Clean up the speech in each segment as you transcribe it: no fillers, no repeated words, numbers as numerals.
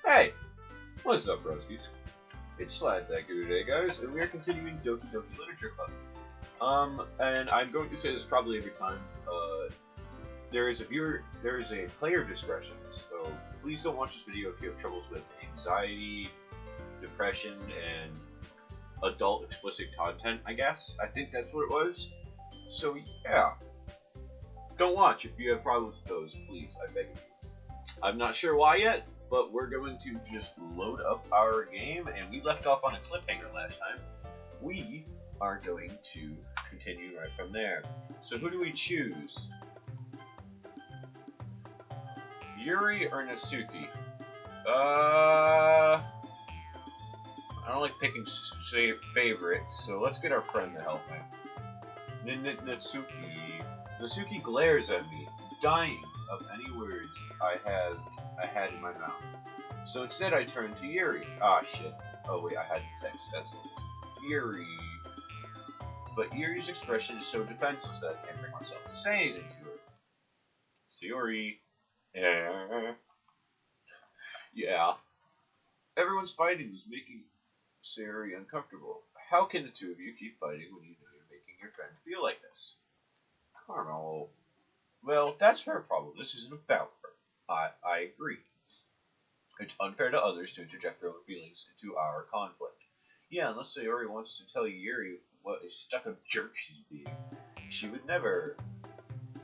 Hey, what's up, broskies? It's Sladzaku today, guys, and we are continuing Doki Literature Club. And I'm going to say this probably every time. There is a player discretion, so please don't watch this video if you have troubles with anxiety, depression, and adult explicit content, I guess. I think that's what it was. So, yeah. Don't watch if you have problems with those, please, I beg of you. I'm not sure why yet, but we're going to just load up our game, and we left off on a cliffhanger last time. We are going to continue right from there. So who do we choose? Yuri or Natsuki? I don't like picking favorites, so let's get our friend to help me. Natsuki. Natsuki glares at me, dying of any words I had in my mouth. So instead I turn to Yuri. Ah, shit. Oh wait, I had the text. That's what it was. Yuri. But Yuri's expression is so defenseless that I can't bring myself to say anything to her. So Yuri. Yeah. Everyone's fighting is making Sayori uncomfortable. How can the two of you keep fighting when you know you're making your friend feel like this? Carmel. Well, that's her problem. This isn't about her. I agree. It's unfair to others to interject their own feelings into our conflict. Yeah, unless Sayori wants to tell Yuri what a stuck-up jerk she's being. She would never.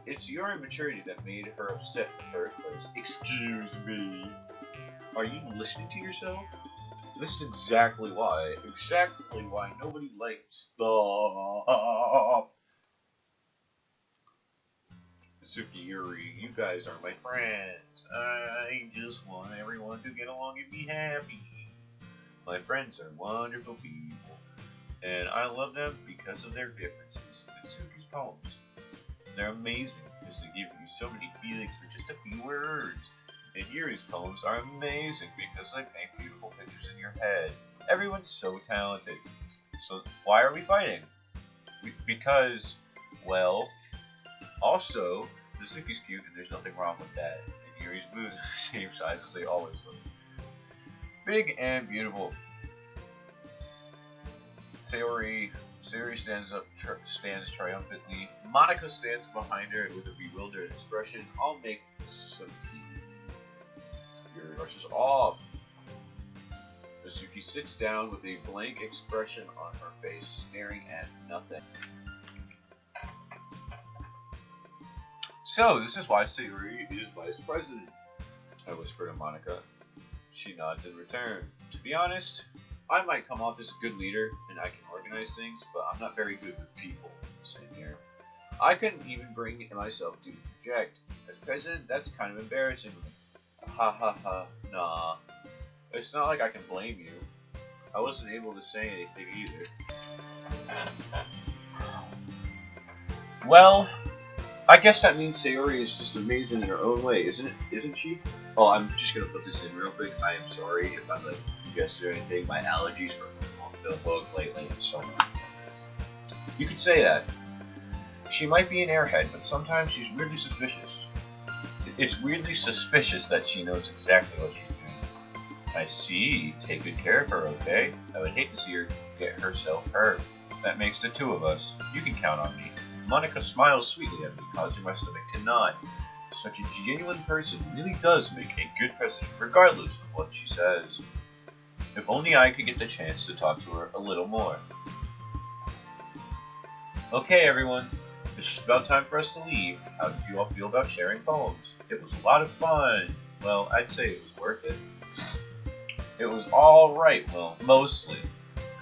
It's your immaturity that made her upset in the first place. Excuse me. Are you listening to yourself? This is exactly why nobody likes stop. Natsuki, Yuri, you guys are my friends. I just want everyone to get along and be happy. My friends are wonderful people, and I love them because of their differences. Natsuki's poems, they're amazing because they give you so many feelings for just a few words. And Yuri's poems are amazing because they paint beautiful pictures in your head. Everyone's so talented. So why are we fighting? Because, well, also, Natsuki's cute and there's nothing wrong with that. And Yuri's boobs are the same size as they always were. Big and beautiful. Sayori stands triumphantly. Monika stands behind her with a bewildered expression. I'll make some tea. Yuri rushes off. Natsuki sits down with a blank expression on her face, staring at nothing. So, this is why Sayori is vice president, I whisper to Monika. She nods in return. To be honest, I might come off as a good leader and I can organize things, but I'm not very good with people. Same here. I couldn't even bring myself to project. As president, that's kind of embarrassing. Ha ha ha, nah. It's not like I can blame you. I wasn't able to say anything either. Well, I guess that means Sayori is just amazing in her own way, isn't she? Oh, I'm just gonna put this in real quick. I am sorry if I'm like congested or anything. My allergies are off the hook lately, so you could say that. She might be an airhead, but sometimes she's weirdly suspicious. It's weirdly suspicious that she knows exactly what she's doing. I see. Take good care of her, okay? I would hate to see her get herself hurt. That makes the two of us. You can count on me. Monika smiles sweetly at me, causing my stomach to nod. Such a genuine person really does make a good president, regardless of what she says. If only I could get the chance to talk to her a little more. Okay, everyone. It's about time for us to leave. How did you all feel about sharing poems? It was a lot of fun. Well, I'd say it was worth it. It was alright, well, mostly.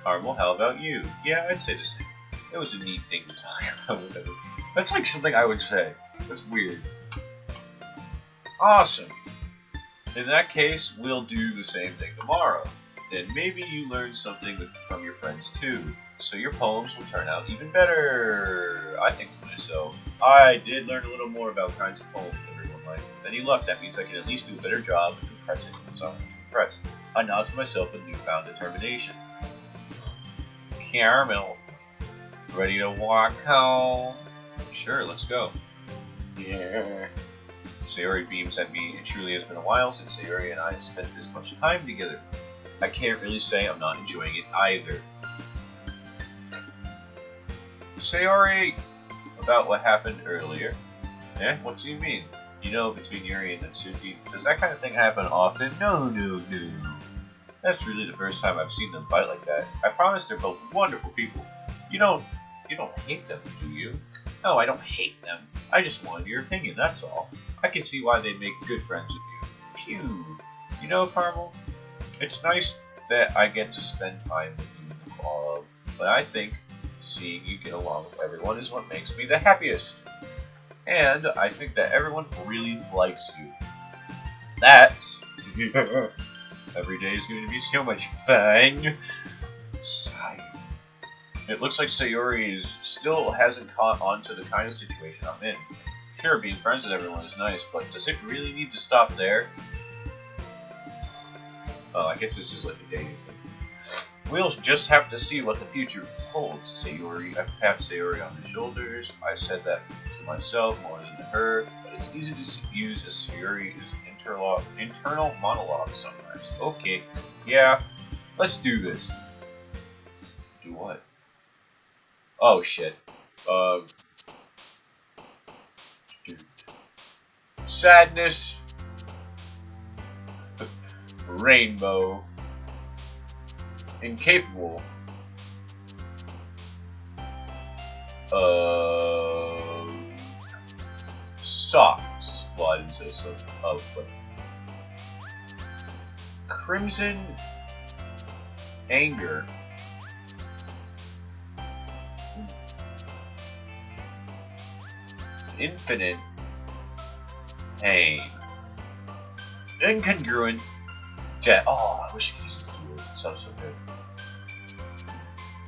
Carmel, how about you? Yeah, I'd say the same. It was a neat thing to talk about with her. That's like something I would say. That's weird. Awesome. In that case, we'll do the same thing tomorrow. Then maybe you learn something from your friends too. So your poems will turn out even better. I think so. I did learn a little more about kinds of poems everyone likes. With any luck, that means I can at least do a better job of impressing someone to impress. I nod to myself with newfound determination. Carmel. Ready to walk home? Sure, let's go. Yeah. Sayori beams at me. It truly has been a while since Sayori and I have spent this much time together. I can't really say I'm not enjoying it either. Sayori, about what happened earlier. What do you mean? You know, between Yuri and Natsuki, does that kind of thing happen often? No. That's really the first time I've seen them fight like that. I promise they're both wonderful people. You don't hate them, do you? No, I don't hate them. I just wanted your opinion, that's all. I can see why they make good friends with you. Phew. You know, Carmel, it's nice that I get to spend time with you in the club, but I think seeing you get along with everyone is what makes me the happiest. And I think that everyone really likes you. That's... Every day is going to be so much fun. Sigh. It looks like Sayori still hasn't caught on to the kind of situation I'm in. Sure, being friends with everyone is nice, but does it really need to stop there? Oh, I guess this is like a dating thing. We'll just have to see what the future holds, Sayori. I pat Sayori on the shoulders. I said that to myself more than to her, but it's easy to use as Sayori's internal monologue sometimes. Okay, yeah, let's do this. Do what? Oh shit. Sadness. Rainbow. Incapable. Socks. Well, I didn't say so. Oh, but crimson anger. Infinite pain. Incongruent death. Oh, I wish I could use this word. It sounds so good.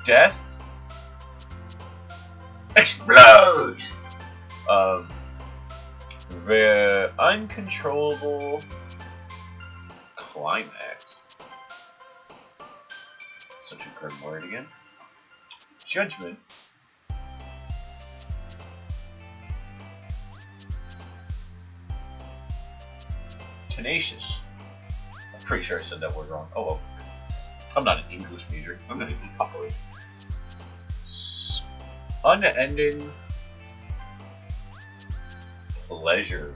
Death. Explode! The uncontrollable climax. Such a good word again. Judgment. Tenacious. I'm pretty sure I said that word wrong. Oh well. I'm not an English major. I'm not even popular. Unending pleasure.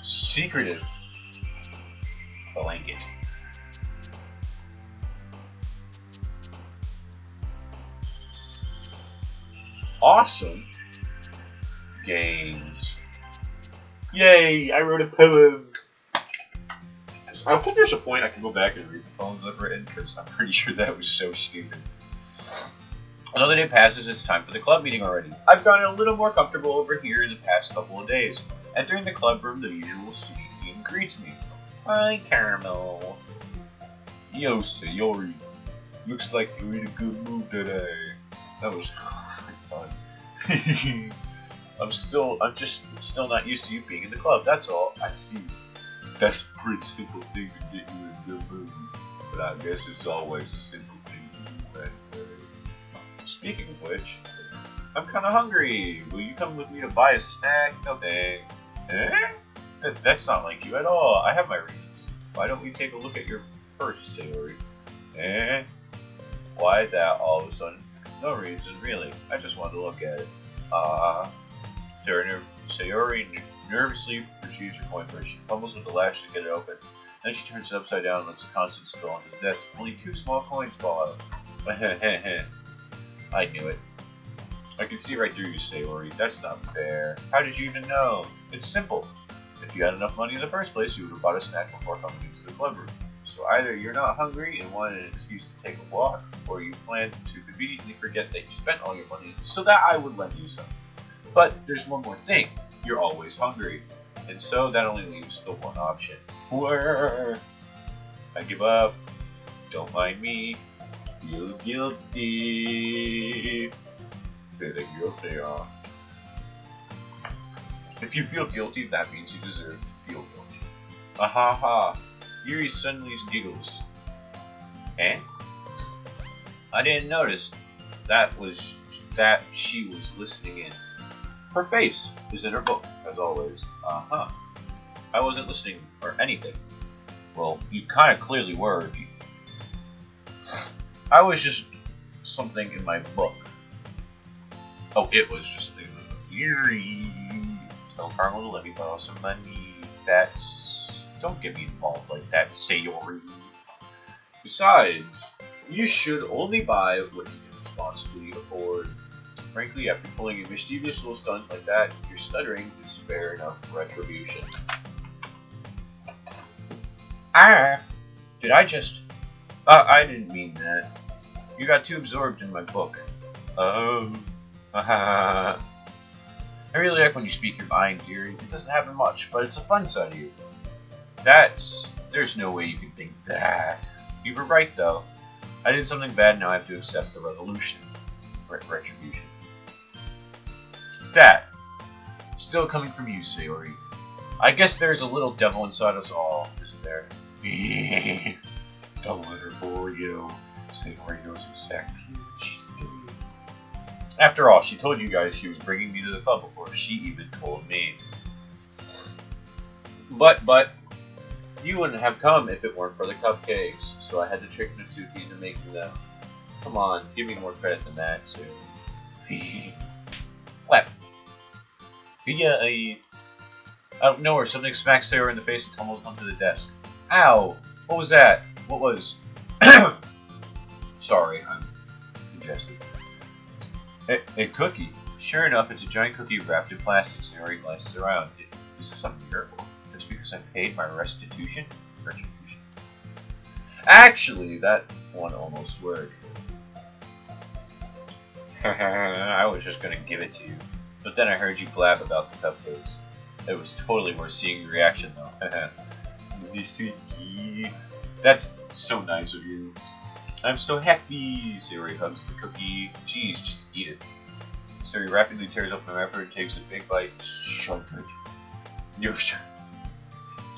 Secretive blanket. Awesome games. Yay! I wrote a poem. I hope there's a point I can go back and read the poems I've written, because I'm pretty sure that was so stupid. Another day passes, it's time for the club meeting already. I've gotten a little more comfortable over here in the past couple of days. Entering the club room, the usual scene greets me. Hi, Carmel. Yo, Sayori. Looks like you're in a good mood today. That was fun. I'm just still not used to you being in the club, that's all. I see. That's a pretty simple thing to get you in a good mood. But I guess it's always a simple thing to do that way. Speaking of which, I'm kinda hungry. Will you come with me to buy a snack? No thanks. That's not like you at all. I have my reasons. Why don't we take a look at your purse, Sayori? Why that all of a sudden? No reason, really. I just wanted to look at it. Sayori nervously retrieves her coin purse. She fumbles with the latch to get it open. Then she turns it upside down and lets the contents spill onto the desk. Only 2 small coins fall out. I knew it. I can see right through you, Sayori. That's not fair. How did you even know? It's simple. If you had enough money in the first place, you would have bought a snack before coming into the club room. So either you're not hungry and wanted an excuse to take a walk, or you planned to conveniently forget that you spent all your money so that I would lend you some. But there's one more thing. You're always hungry. And so that only leaves the one option. I give up. Don't mind me. Feel guilty. Feel guilty, If you feel guilty, that means you deserve to feel guilty. Ahaha. Yuri suddenly giggles. I didn't notice that she was listening in. Her face is in her book, as always. Uh-huh. I wasn't listening or anything. Well, you kind of clearly were. I was just something in my book. Oh, it was just something in my book. Tell Carmel to let me borrow some money. Don't get me involved like that, Sayori. Besides, you should only buy what you can responsibly afford. Frankly, after pulling a mischievous little stunt like that, your stuttering is fair enough retribution. Did I just... I didn't mean that. You got too absorbed in my book. I really like when you speak your mind, dearie. It doesn't happen much, but it's a fun side of you. There's no way you can think that. You were right, though. I did something bad, now I have to accept the retribution. That. Still coming from you, Sayori. I guess there's a little devil inside us all, isn't there? Don't let her bore you. Sayori knows exactly what she's doing. After all, she told you guys she was bringing me to the club before she even told me. But, you wouldn't have come if it weren't for the cupcakes, so I had to trick Natsuki into making them. Come on, give me more credit than that, too. Clap. Yeah, out of nowhere, something smacks Sayori in the face and tumbles onto the desk. Ow! What was that? What was... Sorry, I'm congested. A cookie. Sure enough, it's a giant cookie wrapped in plastic. Sayori glances around. Is this a miracle? Just because I paid my retribution? Actually, that one almost worked. I was just gonna give it to you. But then I heard you blab about the cupcakes. It was totally worth seeing your reaction, though. That's so nice of you. I'm so happy. Sayori hugs the cookie. Jeez, just eat it. Sayori rapidly tears open the wrapper and takes a big bite. So good.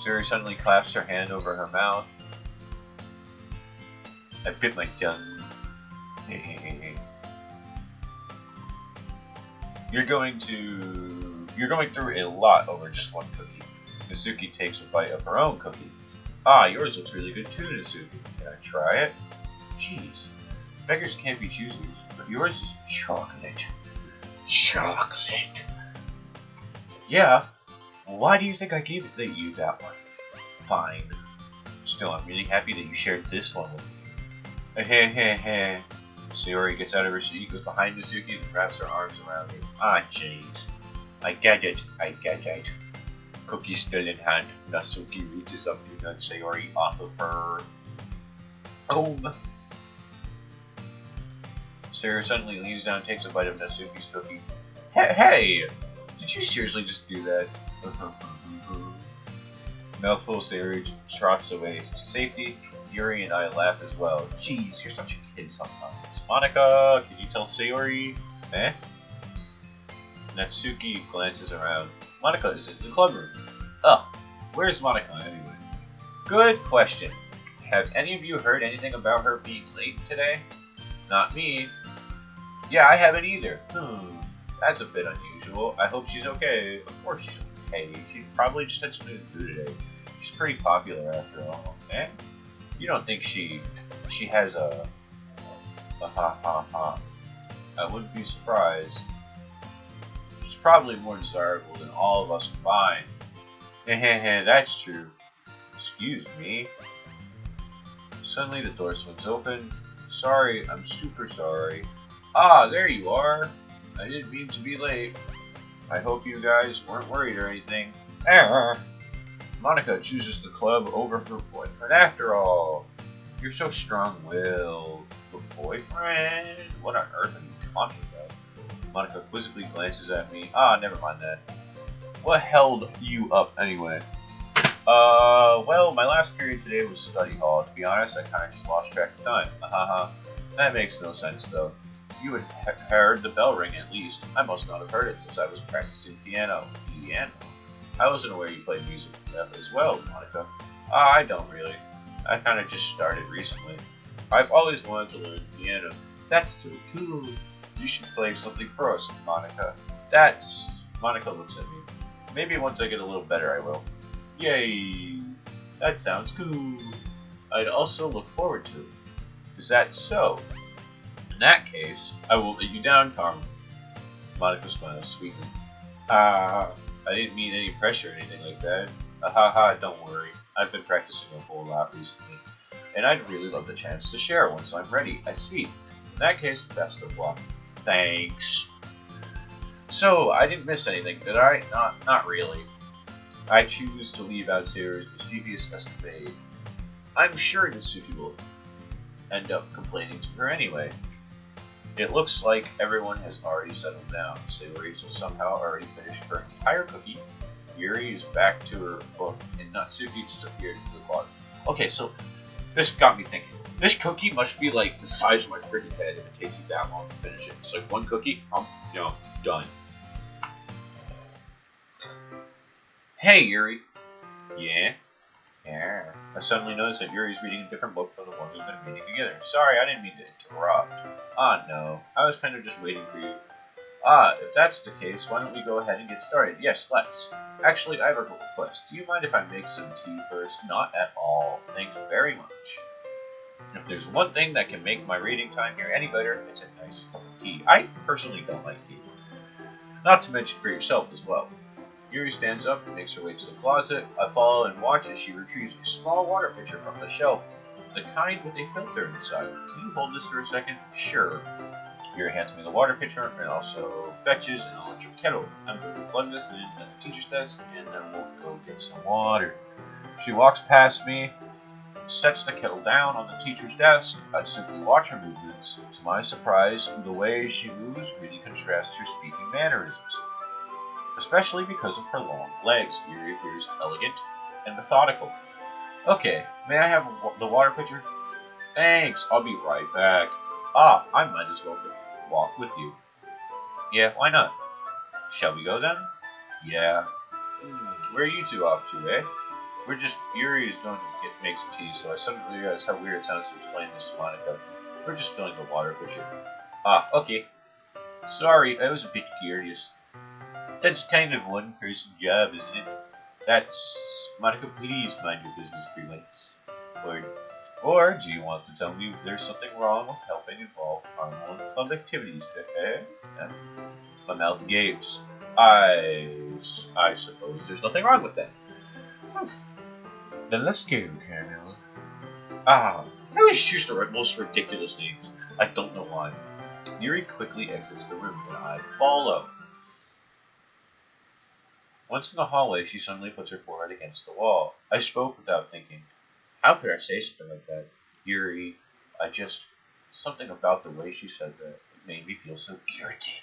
Sayori suddenly claps her hand over her mouth. I bit my tongue. You're going through a lot over just one cookie. Natsuki takes a bite of her own cookie. Ah, yours looks really good too, Natsuki. Can I try it? Jeez. Beggars can't be choosers, but yours is chocolate. Chocolate. Yeah. Why do you think I gave you that one? Fine. Still, I'm really happy that you shared this one with me. Heh. Sayori gets out of her seat, goes behind Natsuki, and wraps her arms around her. Ah, jeez. I get it. Cookie still in hand. Natsuki reaches up to nudge Sayori off of her comb. Sayori suddenly leans down and takes a bite of Natsuki's cookie. Hey! Did you seriously just do that? Mouthful, Sayori trots away to safety. Yuri and I laugh as well. Jeez, you're such a kid sometimes. Monika, can you tell Sayori? Eh? Natsuki glances around. Monika is in the club room. Oh, where's Monika anyway? Good question. Have any of you heard anything about her being late today? Not me. Yeah, I haven't either. That's a bit unusual. I hope she's okay. Of course she's okay. She probably just had something to do today. She's pretty popular after all. Eh? You don't think she has a ha. I wouldn't be surprised. She's probably more desirable than all of us combined. That's true. Excuse me. Suddenly the door swings open. Sorry, I'm super sorry. Ah, there you are. I didn't mean to be late. I hope you guys weren't worried or anything. Monika chooses the club over her boyfriend after all. You're so strong-willed. The boyfriend? What on earth are you talking about? Monika quizzically glances at me. Ah, never mind that. What held you up anyway? Well, my last period today was study hall. To be honest, I kinda just lost track of time. That makes no sense though. You had heard the bell ring at least. I must not have heard it since I was practicing piano. Piano? I wasn't aware you played music as well, Monika. I don't really. I kinda just started recently. I've always wanted to learn piano. That's so cool. You should play something for us, Monika. Monica looks at me. Maybe once I get a little better, I will. Yay! That sounds cool. I'd also look forward to it. Is that so? In that case, I will let you down, Carmel. Monica smiles sweetly. I didn't mean any pressure or anything like that. Ha, don't worry. I've been practicing a whole lot recently. And I'd really love the chance to share once I'm ready. I see. In that case, best of luck. Thanks. So, I didn't miss anything, did I? Not really. I choose to leave out Sarah's mischievous escapade. I'm sure that Suki will end up complaining to her anyway. It looks like everyone has already settled down. Sayori will somehow already finished her entire cookie. Yuri is back to her book, and Natsuki disappeared into the closet. Okay, so this got me thinking. This cookie must be like the size of my freaking head if it takes you that long to finish it. It's like one cookie, done. Hey, Yuri. Yeah? Yeah. I suddenly noticed that Yuri's reading a different book from the one we've been reading together. Sorry, I didn't mean to interrupt. No. I was kind of just waiting for you. If that's the case, why don't we go ahead and get started? Yes, let's. Actually, I have a request. Do you mind if I make some tea first? Not at all. Thanks very much. If there's one thing that can make my reading time here any better, it's a nice cup of tea. I personally don't like tea. Not to mention for yourself as well. Yuri stands up and makes her way to the closet. I follow and watch as she retrieves a small water pitcher from the shelf. The kind with a filter inside. Can you hold this for a second? Sure. Yuri hands me the water pitcher and also fetches an electric kettle. I'm going to plug this in at the teacher's desk and then we'll go get some water. She walks past me, sets the kettle down on the teacher's desk. I simply watch her movements. To my surprise, the way she moves really contrasts her speaking mannerisms. Especially because of her long legs, Yuri appears elegant and methodical. Okay, may I have the water pitcher? Thanks, I'll be right back. I might as well walk with you. Yeah, why not? Shall we go then? Yeah. Where are you two off to, eh? Yuri is going to make some tea, so I suddenly realized how weird it sounds to explain this to Monica. We're just filling the water pitcher. Okay. Sorry, I was a bit curious. That's kind of one person's job, isn't it? Monica, please mind your business 3 minutes. Or do you want to tell me there's something wrong with helping involve Carmel in club activities? My mouth gapes. I suppose there's nothing wrong with that. Then let's go, Carmel. I always choose the most ridiculous names. I don't know why. Yuri quickly exits the room and I follow. Once in the hallway, she suddenly puts her forehead against the wall. I spoke without thinking. How could I say something like that? Yuri, something about the way she said that made me feel so irritated.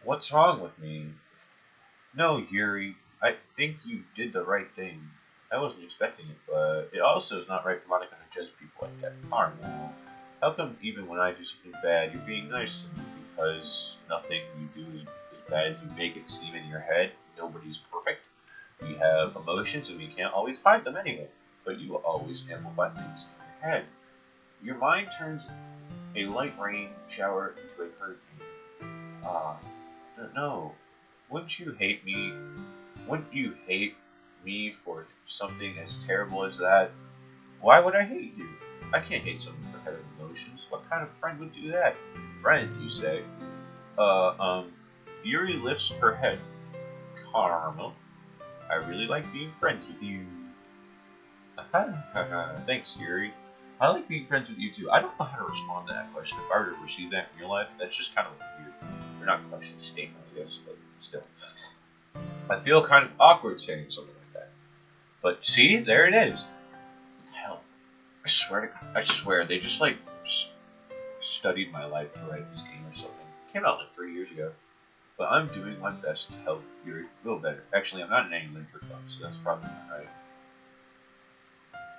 What's wrong with me? No, Yuri, I think you did the right thing. I wasn't expecting it, but it also is not right for Monica to judge people like that. Carmel, how come even when I do something bad, you're being nice to me? Because nothing you do is as bad as you make it seem in your head. Nobody's perfect. We have emotions and we can't always hide them anyway. But you will always amplify things in your head. Your mind turns a light rain shower into a hurricane. No. Wouldn't you hate me? Wouldn't you hate me for something as terrible as that? Why would I hate you? I can't hate someone for having emotions. What kind of friend would do that? Friend, you say? Yuri lifts her head. Carmel, I really like being friends with you. Thanks, Yuri. I like being friends with you too. I don't know how to respond to that question. If I were to receive that in real life, that's just kind of weird. Or not question, statement, I guess, but still. I feel kind of awkward saying something like that. But see, there it is. What the hell? I swear, they just studied my life to write this game or something. It came out like 3 years ago. But I'm doing my best to help Yuri feel better. Actually, I'm not in any literature club, so that's probably not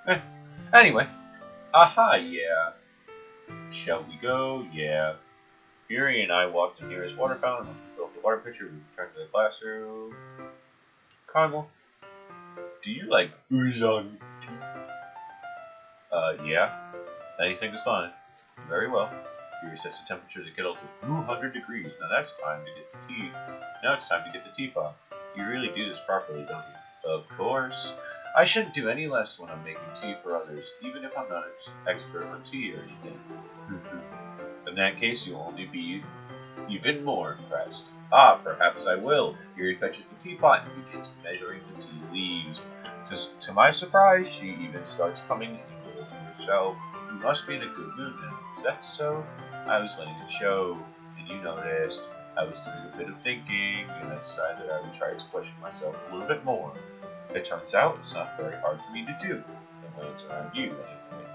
right. Anyway. Yeah. Shall we go? Yeah. Yuri and I walked to the nearest water fountain and filled the water pitcher. We returned to the classroom. Carmel, do you like oolong tea? Yeah. Anything is fine. Very well. Yuri sets the temperature of the kettle to 200 degrees. Now that's time to get the tea. Now it's time to get the teapot. You really do this properly, don't you? Of course. I shouldn't do any less when I'm making tea for others, even if I'm not an expert on tea or anything. In that case, you'll only be even more impressed. Ah, perhaps I will. Yuri fetches the teapot and begins measuring the tea leaves. To my surprise, she even starts coming equal to herself. You must be in a good mood now. Is that so? I was letting it show, and you noticed. I was doing a bit of thinking, and I decided I would try expressing myself a little bit more. It turns out it's not very hard for me to do, and when it's around you, anyway.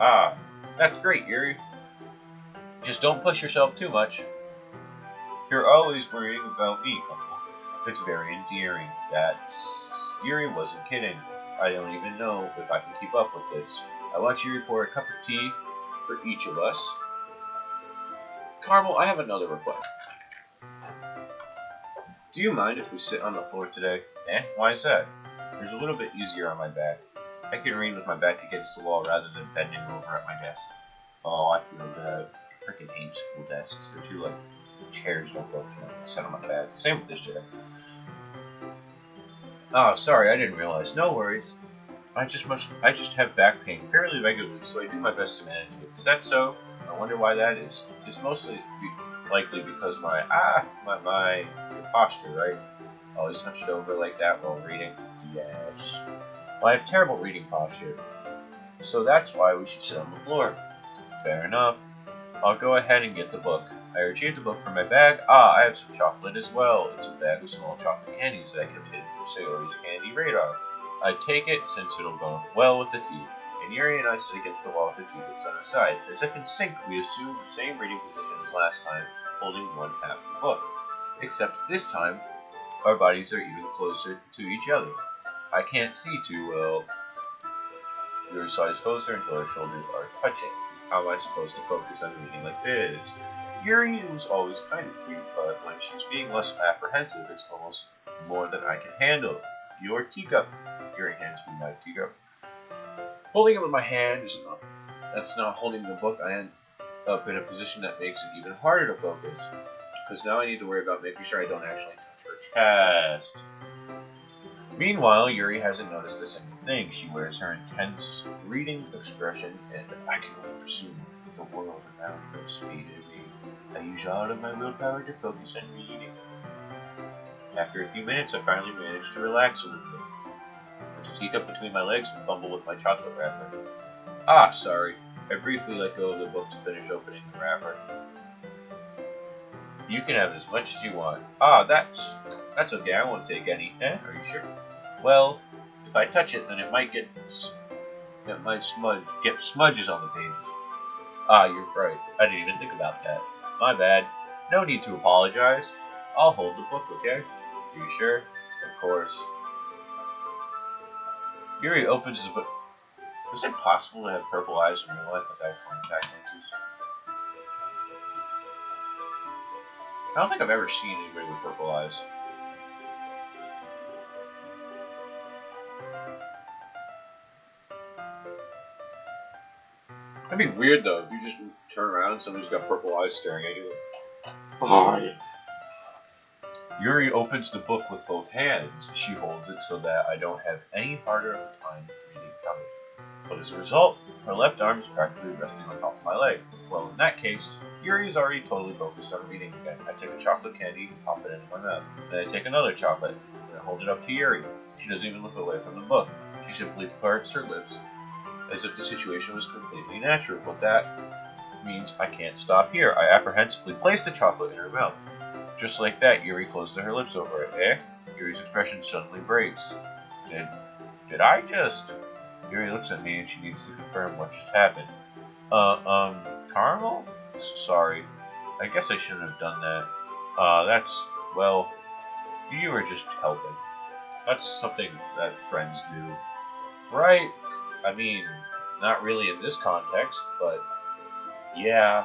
Ah, that's great, Yuri. Just don't push yourself too much. You're always worrying about me, Carmel. It's very endearing. Yuri wasn't kidding. I don't even know if I can keep up with this. I want you to pour a cup of tea for each of us. Carmel, I have another request. Do you mind if we sit on the floor today? Why is that? There's a little bit easier on my back. I can read with my back against the wall rather than bending over at my desk. Oh, I feel bad. I freaking hate school desks. They're too, chairs don't go to sit on my back. Same with this chair. Oh, sorry, I didn't realize. No worries. I just have back pain fairly regularly, so I do my best to manage it. Is that so? I wonder why that is. It's mostly likely because my posture, right? Always hunched over like that while reading. Yes. Well, I have terrible reading posture, so that's why we should sit on the floor. Fair enough. I'll go ahead and get the book. I retrieved the book from my bag. I have some chocolate as well. It's a bag of small chocolate candies that I kept hidden from Sayori's candy radar. I take it since it'll go well with the tea. And Yuri and I sit against the wall with the teacups on our side. As if in sync, we assume the same reading position as last time, holding one half of the book. Except this time, our bodies are even closer to each other. I can't see too well. Yuri slides closer until our shoulders are touching. How am I supposed to focus on reading like this? Yuri was always kind of cute, but when she's being less apprehensive, it's almost more than I can handle. Your teacup. Yuri hands me my teacup. Holding it with my hand that's not holding the book. I end up in a position that makes it even harder to focus. Because now I need to worry about making sure I don't actually touch her chest. Meanwhile, Yuri hasn't noticed a single thing. She wears her intense reading expression, and I can only presume the world around her is faded me. I use all of my willpower to focus on reading. After a few minutes, I finally managed to relax a little bit. Put the teacup between my legs and fumble with my chocolate wrapper. Sorry. I briefly let go of the book to finish opening the wrapper. You can have as much as you want. That's okay. I won't take any. Are you sure? Well, if I touch it, then it might get smudges on the pages. You're right. I didn't even think about that. My bad. No need to apologize. I'll hold the book, okay? Are you sure? Of course. Yuri opens the book. Is it possible to have purple eyes in real life without contact lenses? I don't think I've ever seen anybody with purple eyes. That'd be weird though, if you just turn around and somebody's got purple eyes staring at you. Yuri opens the book with both hands. She holds it so that I don't have any harder of a time reading cover. But as a result, her left arm is practically resting on top of my leg. Well, in that case, Yuri is already totally focused on reading again. I take a chocolate candy and pop it into my mouth. Then I take another chocolate and I hold it up to Yuri. She doesn't even look away from the book. She simply parts her lips as if the situation was completely natural. But that means I can't stop here. I apprehensively place the chocolate in her mouth. Just like that, Yuri closes her lips over it. Yuri's expression suddenly breaks. Did I just... Yuri looks at me and she needs to confirm what just happened. Carmel? Sorry. I guess I shouldn't have done that. Well, you were just helping. That's something that friends do. Right? I mean, not really in this context, but yeah,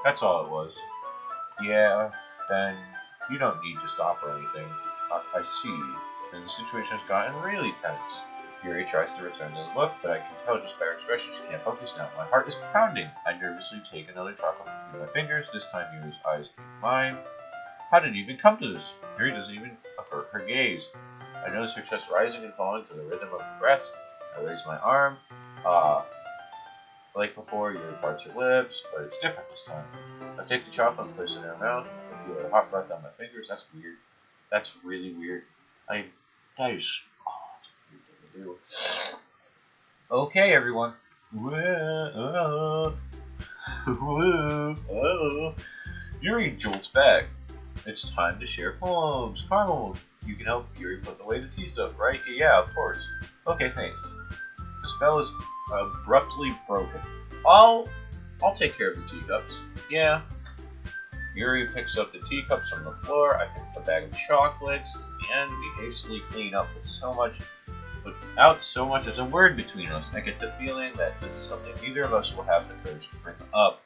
that's all it was. Yeah, then you don't need to stop or anything. I see. And the situation has gotten really tense. Yuri tries to return to the book, but I can tell just by her expression she can't focus now. My heart is pounding. I nervously take another chocolate between my fingers. This time Yuri's eyes meet mine. How did it even come to this? Yuri doesn't even avert her gaze. I notice her chest rising and falling to the rhythm of her breaths. I raise my arm. Like before, Yuri parts her lips, but it's different this time. I take the chocolate and place it in her mouth. I feel her hot breath on my fingers. That's weird. That's really weird. That is... Oh, that's a weird thing to do. Okay, everyone. Yuri jolts back. It's time to share poems. Carmel, you can help Yuri put away the tea stuff, right? Yeah, of course. Okay, thanks. The spell is abruptly broken. I'll take care of the teacups. Yeah. Yuri picks up the teacups from the floor. I pick up a bag of chocolates. In the end, we hastily clean up without so much as a word between us. I get the feeling that this is something neither of us will have the courage to bring up.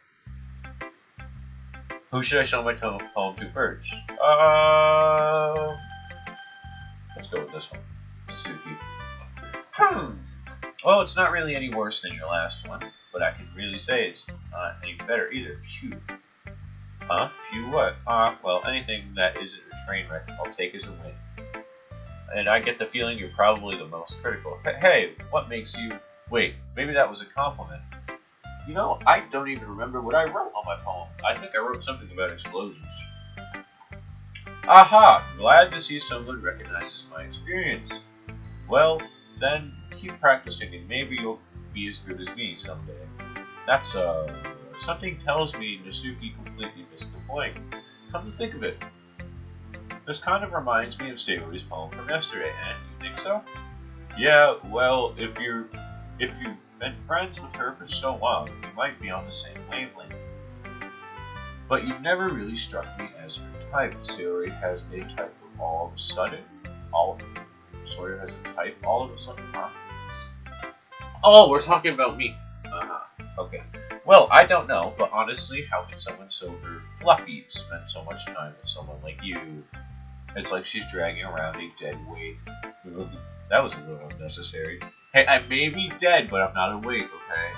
Who should I show my poem to first? Let's go with this one. Suki. Well, it's not really any worse than your last one, but I can really say it's not any better either. Phew. Huh? Phew what? Well, anything that isn't a train wreck, I'll take as a win. And I get the feeling you're probably the most critical. Hey, what makes you... Wait, maybe that was a compliment. You know, I don't even remember what I wrote on my poem. I think I wrote something about explosions. Aha! Glad to see someone recognizes my experience. Well, then keep practicing and maybe you'll be as good as me someday. That's, something tells me Nasuki completely missed the point. Come to think of it. This kind of reminds me of Sayori's poem from yesterday, and you think so? Yeah, well, if you've been friends with her for so long, you might be on the same wavelength. But you've never really struck me as her type. Sayori has a type all of a sudden? Sawyer has a type all of a sudden, huh? Oh, we're talking about me. Okay. Well, I don't know, but honestly, how can someone so fluffy spend so much time with someone like you? It's like she's dragging around a dead weight. That was a little unnecessary. Hey, I may be dead, but I'm not awake, okay?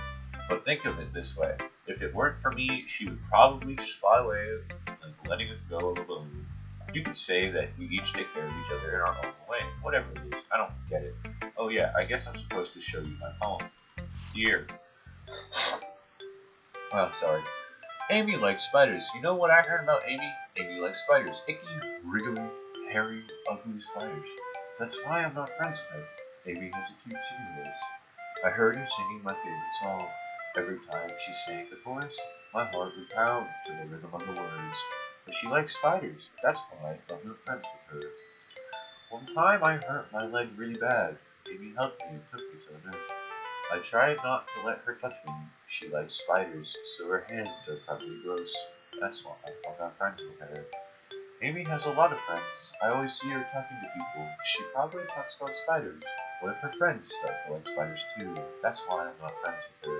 But think of it this way. If it weren't for me, she would probably just fly away and letting it go of a balloon. You could say that we each take care of each other in our own way. Whatever it is, I don't get it. Oh yeah, I guess I'm supposed to show you my poem. Here. Oh, sorry. Amy likes spiders. You know what I heard about Amy? Amy likes spiders. Icky, wriggly, hairy, ugly spiders. That's why I'm not friends with her. Amy has a cute singing voice. I heard her singing my favorite song. Every time she sang the chorus, my heart would pound to the rhythm of the words. But she likes spiders. That's why I'm not friends with her. One time I hurt my leg really bad. Amy helped me and took me to the nurse. I tried not to let her touch me. She likes spiders, so her hands are probably gross. That's why I'm not friends with her. Amy has a lot of friends. I always see her talking to people. She probably talks about spiders. What if her friends start to like spiders too? That's why I'm not friends with her.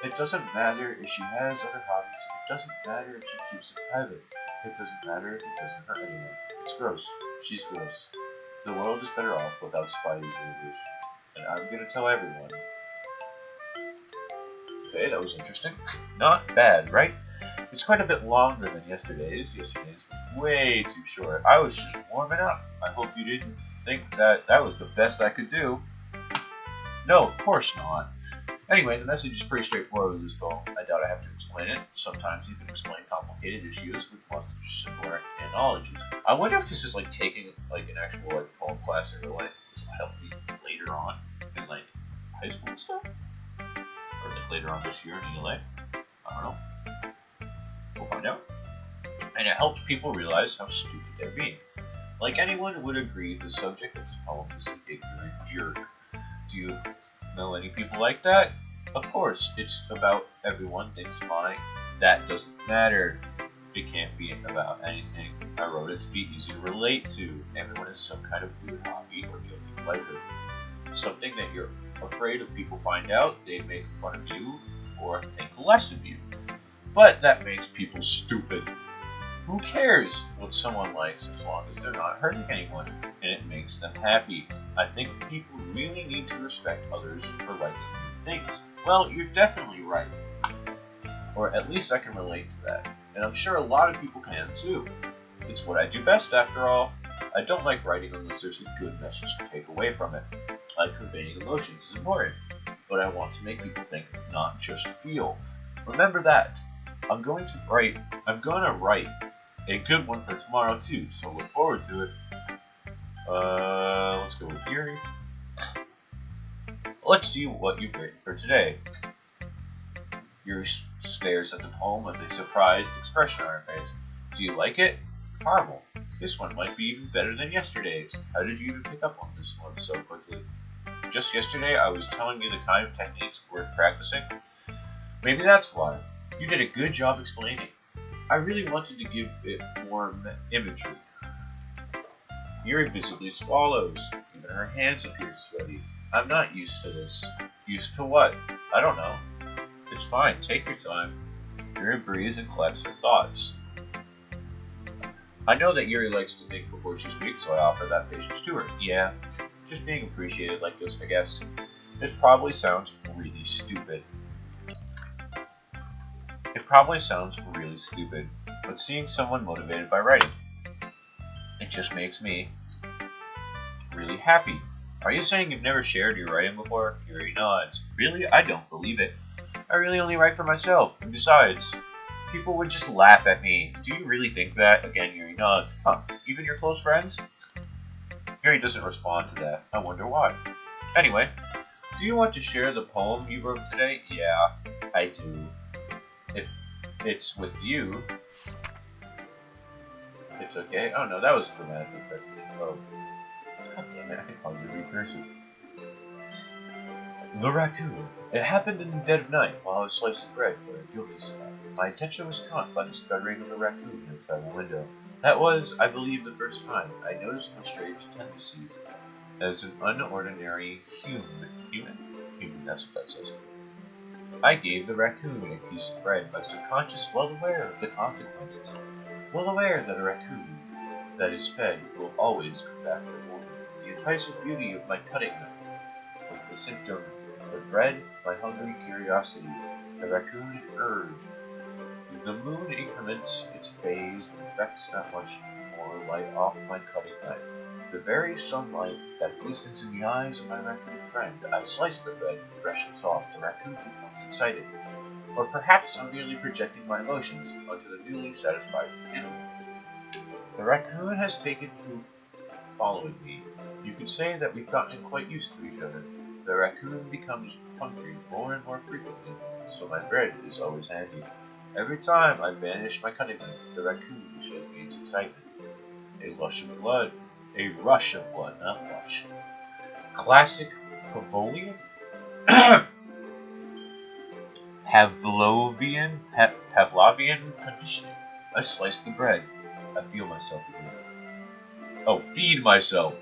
It doesn't matter if she has other hobbies. It doesn't matter if she keeps it private. It doesn't matter if it doesn't hurt anyone. It's gross. She's gross. The world is better off without spiders in English. And I'm gonna tell everyone. Okay, that was interesting. Not bad, right? It's quite a bit longer than yesterday's. Yesterday's was way too short. I was just warming up. I hope you didn't think that was the best I could do. No, of course not. Anyway, the message is pretty straightforward with this poem. I doubt I have to explain it. Sometimes you can explain complicated issues with much simpler analogies. I wonder if this is like taking like an actual poem class or like this will help me later on in like high school and stuff, or like later on this year in ELA. I don't know. We'll find out. And it helps people realize how stupid they're being. Like anyone would agree, the subject of this poem is an ignorant jerk. Do you know any people like that? Of course, it's about everyone thinks fine. That doesn't matter. It can't be about anything. I wrote it to be easy to relate to. Everyone has some kind of weird hobby or guilty pleasure. Something that you're afraid of people find out, they make fun of you or think less of you. But that makes people stupid. Who cares what someone likes as long as they're not hurting anyone and it makes them happy? I think people really need to respect others for liking new things. Well, you're definitely right. Or at least I can relate to that. And I'm sure a lot of people can too. It's what I do best after all. I don't like writing unless there's a good message to take away from it. Like conveying emotions is important, but I want to make people think, not just feel. Remember that. I'm going to write a good one for tomorrow too, so look forward to it. Let's go with Yuri. Let's see what you've written for today. Yuri stares at the poem with a surprised expression on her face. Do you like it? Carmel. This one might be even better than yesterday's. How did you even pick up on this one so quickly? Just yesterday I was telling you the kind of techniques worth practicing. Maybe that's why. You did a good job explaining. I really wanted to give it more imagery. Yuri visibly swallows. Even her hands appear sweaty. I'm not used to this. Used to what? I don't know. It's fine. Take your time. Yuri breathes and collects her thoughts. I know that Yuri likes to think before she speaks, so I offer that patience to her. Yeah, just being appreciated like this, I guess. This probably sounds really stupid. But seeing someone motivated by writing, it just makes me really happy. Are you saying you've never shared your writing before? Yuri nods. Really? I don't believe it. I really only write for myself, and besides, people would just laugh at me. Do you really think that? Again, Yuri nods. Huh, even your close friends? Yuri doesn't respond to that. I wonder why. Anyway, do you want to share the poem you wrote today? Yeah, I do. If it's with you, it's okay. Oh no, that was grammatically correct. Oh, god damn it, I can probably read cursive. The raccoon. It happened in the dead of night while I was slicing bread for a guilty spot. My attention was caught by the sputtering of a raccoon inside the window. That was, I believe, the first time I noticed my strange tendencies as an unordinary human, that's what that says. I gave the raccoon a piece of bread, my subconscious well aware of the consequences. Well aware that a raccoon that is fed will always come back for more. The enticing beauty of my cutting knife was the symptom. The bread, my hungry curiosity, the raccoon urge. The moon increments its phase and affects not much more light off my cutting knife. The very sunlight that glistens in the eyes of my raccoon friend. I slice the bread, fresh and soft. The raccoon becomes excited. Or perhaps I'm merely projecting my emotions onto the newly satisfied animal. The raccoon has taken to following me. You could say that we've gotten quite used to each other. The raccoon becomes hungry more and more frequently, so my bread is always handy. Every time I banish my cutting knife, the raccoon shows me its excitement. A rush of blood, not blush. Classic Pavlovian? Pavlovian conditioning. I slice the bread. I feel myself again. Oh, feed myself.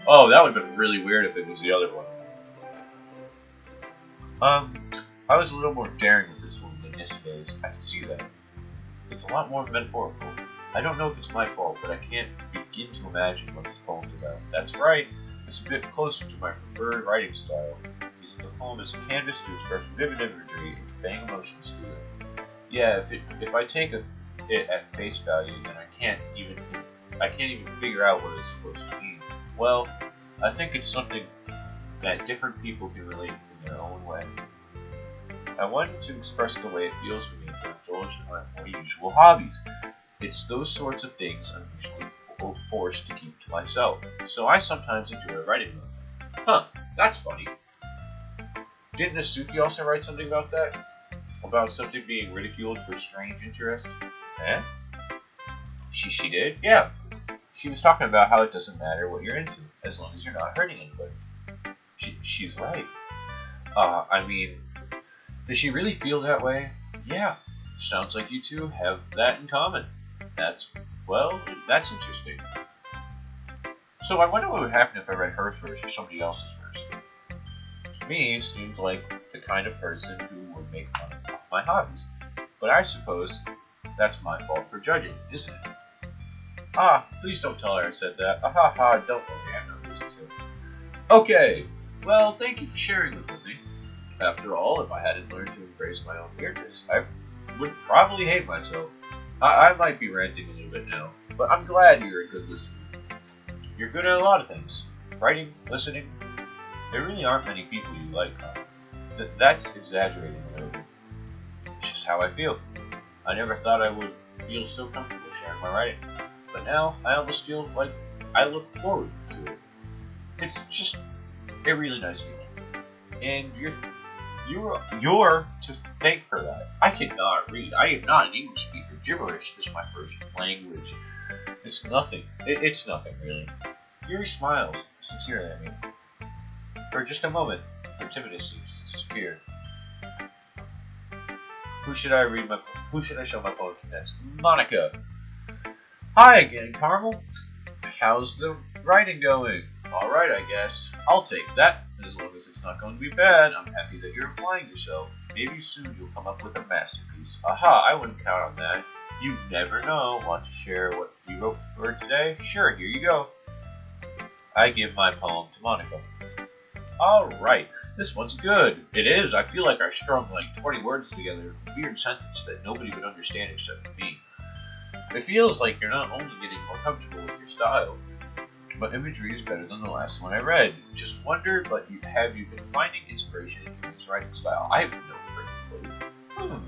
Oh, that would have been really weird if it was the other one. I was a little more daring with this one than yesterday's. I can see that. It's a lot more metaphorical. I don't know if it's my fault, but I can't begin to imagine what this poem's about. That's right. It's a bit closer to my preferred writing style. Using the poem as a canvas to express vivid imagery and conveying emotions to it. Yeah, if I take it at face value, then I can't even figure out what it's supposed to mean. Well, I think it's something that different people can relate in their own way. I wanted to express the way it feels for me to indulge in my more usual hobbies. It's those sorts of things I'm usually forced to keep to myself, so I sometimes enjoy writing them. Huh, that's funny. Didn't Asuki also write something about that? About something being ridiculed for strange interest? Eh? She did? Yeah. She was talking about how it doesn't matter what you're into, as long as you're not hurting anybody. She's right. I mean, does she really feel that way? Yeah. Sounds like you two have that in common. That's interesting. So I wonder what would happen if I read hers first or somebody else's first. To me, it seems like the kind of person who would make fun of my hobbies. But I suppose that's my fault for judging, isn't it? Ah, please don't tell her I said that. Ah ha ha, don't worry, I have no reason to. Okay, well, thank you for sharing it with me. After all, if I hadn't learned to embrace my own weirdness, I would probably hate myself. I might be ranting a little bit now, but I'm glad you're a good listener. You're good at a lot of things. Writing, listening. There really aren't many people you like, huh? That's exaggerating a little bit. It's just how I feel. I never thought I would feel so comfortable sharing my writing. But now, I almost feel like I look forward to it. It's just a really nice feeling. And you're to thank for that. I cannot read. I am not an English speaker. Gibberish is my first language. It's nothing. It's nothing, really. Yuri smiles, sincerely, I mean. For just a moment, her timidness seems to disappear. Who should I show my poem to next? Monica! Hi again, Carmel. How's the writing going? Alright, I guess. I'll take that. As long as it's not going to be bad, I'm happy that you're applying yourself. Maybe soon you'll come up with a masterpiece. Aha, I wouldn't count on that. You never know. Want to share what you wrote for today? Sure, here you go. I give my poem to Monica. Alright, this one's good. It is. I feel like I strung like 20 words together in a weird sentence that nobody would understand except for me. It feels like you're not only getting more comfortable with your style, but imagery is better than the last one I read. Just wonder, but have you been finding inspiration in Yuri's writing style? I have no freaking clue.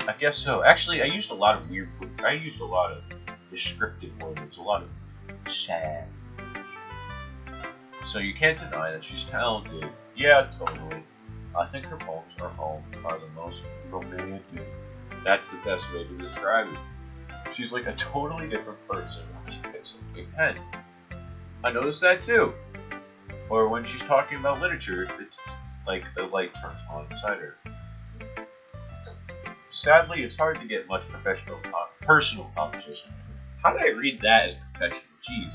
I guess so. Actually, I used a lot of descriptive words, a lot of sad. So you can't deny that she's talented. Yeah, totally. I think her poems are the most romantic. That's the best way to describe it. She's like a totally different person when she picks up a pen. I noticed that too. Or when she's talking about literature, it's like the light turns on inside her. Sadly, it's hard to get much personal composition. How did I read that as professional? Jeez.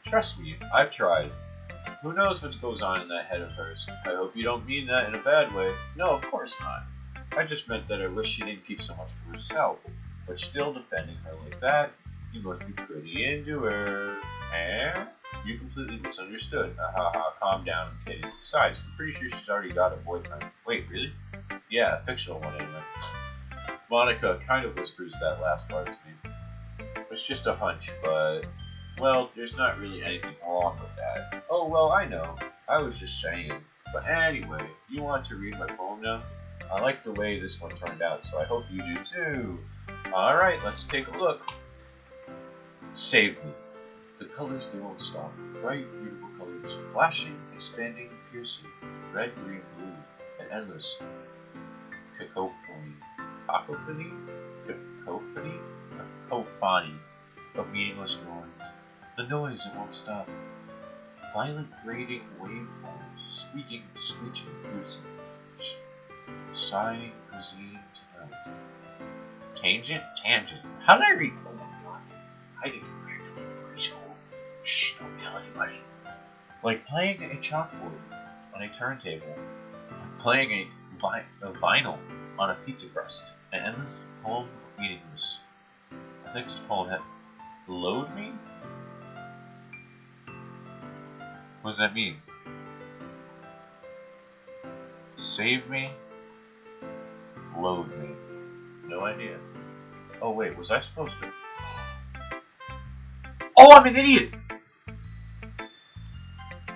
Trust me, I've tried. Who knows what goes on in that head of hers? I hope you don't mean that in a bad way. No, of course not. I just meant that I wish she didn't keep so much to herself. But still defending her like that, you must be pretty into her. Eh? You completely misunderstood. Calm down, I'm kidding. Besides, I'm pretty sure she's already got a boyfriend. Wait, really? Yeah, a fictional one anyway. Monica kind of whispers that last part to me. It's just a hunch, but... well, there's not really anything wrong with that. Oh, well, I know. I was just saying. But anyway, you want to read my poem now? I like the way this one turned out, so I hope you do too. Alright, let's take a look. Save me. The colors, they won't stop. Bright, beautiful colors. Flashing, expanding, piercing. Red, green, blue. An endless cacophony. Cacophony? Cacophony? Cacophony of meaningless noise. The noise, it won't stop. Violent, grating waveforms. Squeaking, screeching, piercing. Sighing, cuisine, tonight. Tangent. How did I read? Oh my god. I didn't graduate preschool. Shh, don't tell anybody. Like playing a chalkboard on a turntable. Like playing a vinyl on a pizza crust. An endless poem of meaningless. I think this poem had load me? What does that mean? Save me? Load me. No idea. Oh wait, was I supposed to... oh, I'm an idiot!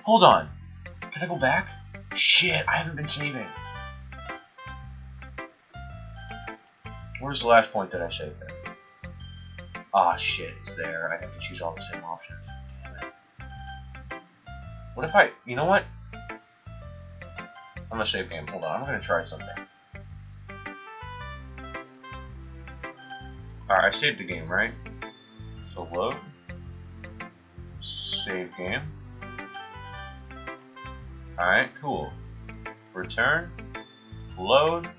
Hold on. Can I go back? Shit, I haven't been saving. Where's the last point that I saved there? Ah, shit, it's there. I have to choose all the same options. Damn it. What if I... you know what? I'm gonna save game. Hold on, I'm gonna try something. Alright, I saved the game, right? So load. Save game. Alright, cool. Return. Load.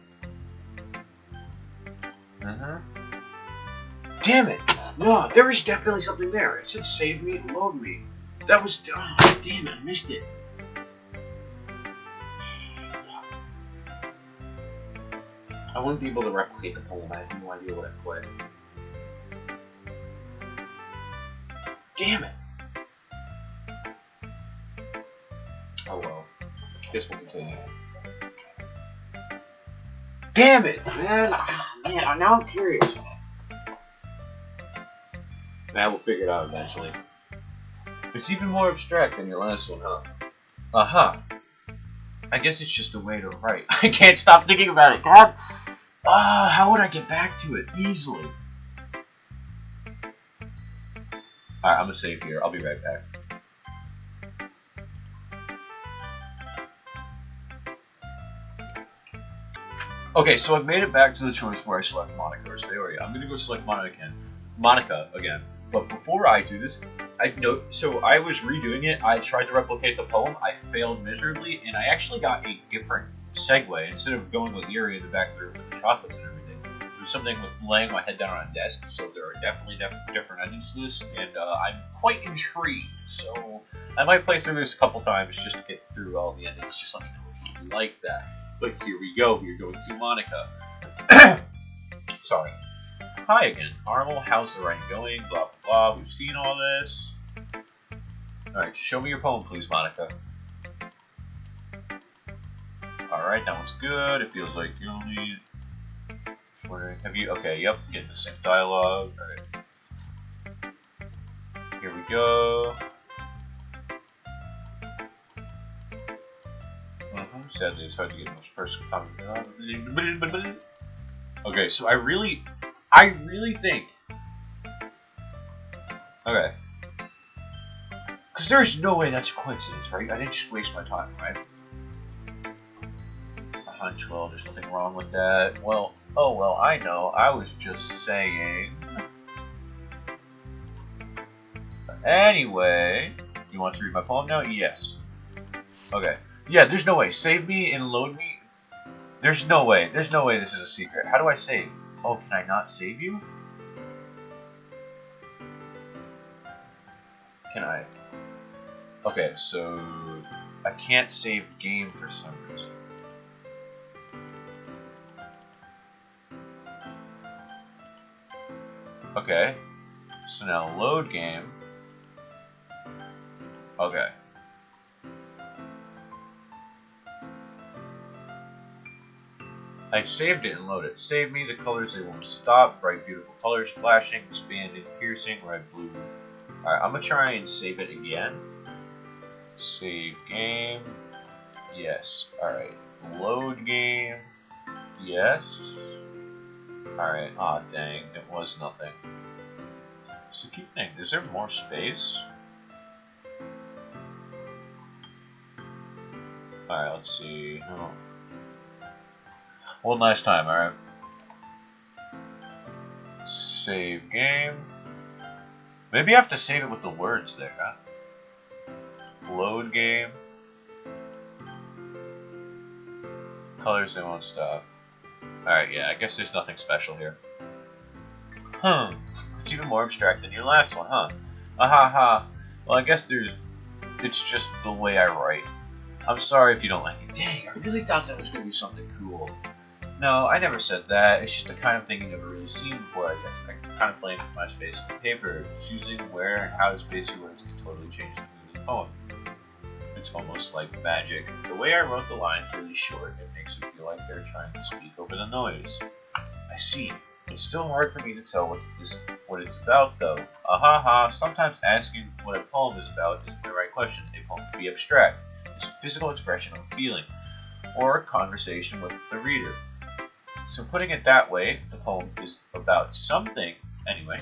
Damn it! No, there was definitely something there. It said save me and load me. That was... oh, damn it, I missed it. I wouldn't be able to replicate the poem. I have no idea what I put. Damn it! Oh well. Guess we'll continue. Damn it, man! Man, now I'm curious. Nah, we'll figure it out eventually. It's even more abstract than your last one, huh? Uh-huh. I guess it's just a way to write. I can't stop thinking about it, God! How would I get back to it easily? Alright, I'm gonna save here. I'll be right back. Okay, so I've made it back to the choice where I select Monica or Sayori. I'm gonna go select Monica again. But before I do this, so I was redoing it. I tried to replicate the poem. I failed miserably, and I actually got a different segue. Instead of going with Yuri in the back there with the chocolates and everything, there was something with laying my head down on a desk. So there are definitely different endings to this, and I'm quite intrigued. So I might play through this a couple times just to get through all the endings. Just let me know if you like that. But here we go. We're going to Monica. Sorry. Hi again, Carmel. How's the writing going? Blah, blah, blah. We've seen all this. Alright, show me your poem, please, Monica. Alright, that one's good. It feels like you only... Have you... Okay, yep. Getting the same dialogue. Alright. Here we go. Sadly, it's hard to get much personal comment. Okay, so I really think. Okay. Because there's no way that's a coincidence, right? I didn't just waste my time, right? A hunch, well, there's nothing wrong with that. Well, oh well, I know. I was just saying. Anyway, you want to read my poem now? Yes. Okay. Yeah, there's no way. Save me and load me. There's no way. There's no way this is a secret. How do I save? Oh, can I not save you? Can I? Okay, so I can't save game for some reason. Okay. So now load game. Okay. I saved it and loaded it. Save me, the colors, they won't stop. Bright, beautiful colors, flashing, expanding, piercing, red, blue. Alright, I'm gonna try and save it again. Save game. Yes. Alright. Load game. Yes. Alright. Aw, dang. It was nothing. So keep thinking, is there more space? Alright, let's see. Oh. One last time, alright. Save game. Maybe I have to save it with the words there, huh? Load game. Colors, they won't stop. Alright, yeah, I guess there's nothing special here. It's even more abstract than your last one, huh? Ahaha. Well, I guess it's just the way I write. I'm sorry if you don't like it. Dang, I really thought that was going to be something cool. No, I never said that. It's just the kind of thing you've never really seen before, I guess. I'm kind of playing with my space on paper. Choosing where and how to space your words can totally change the meaning of the poem. It's almost like magic. The way I wrote the lines really short, it makes it feel like they're trying to speak over the noise. I see. It's still hard for me to tell what it's about, though. Ahaha, sometimes asking what a poem is about isn't the right question. A poem can be abstract. It's a physical expression of feeling, or a conversation with the reader. So putting it that way, the poem is about something. Anyway,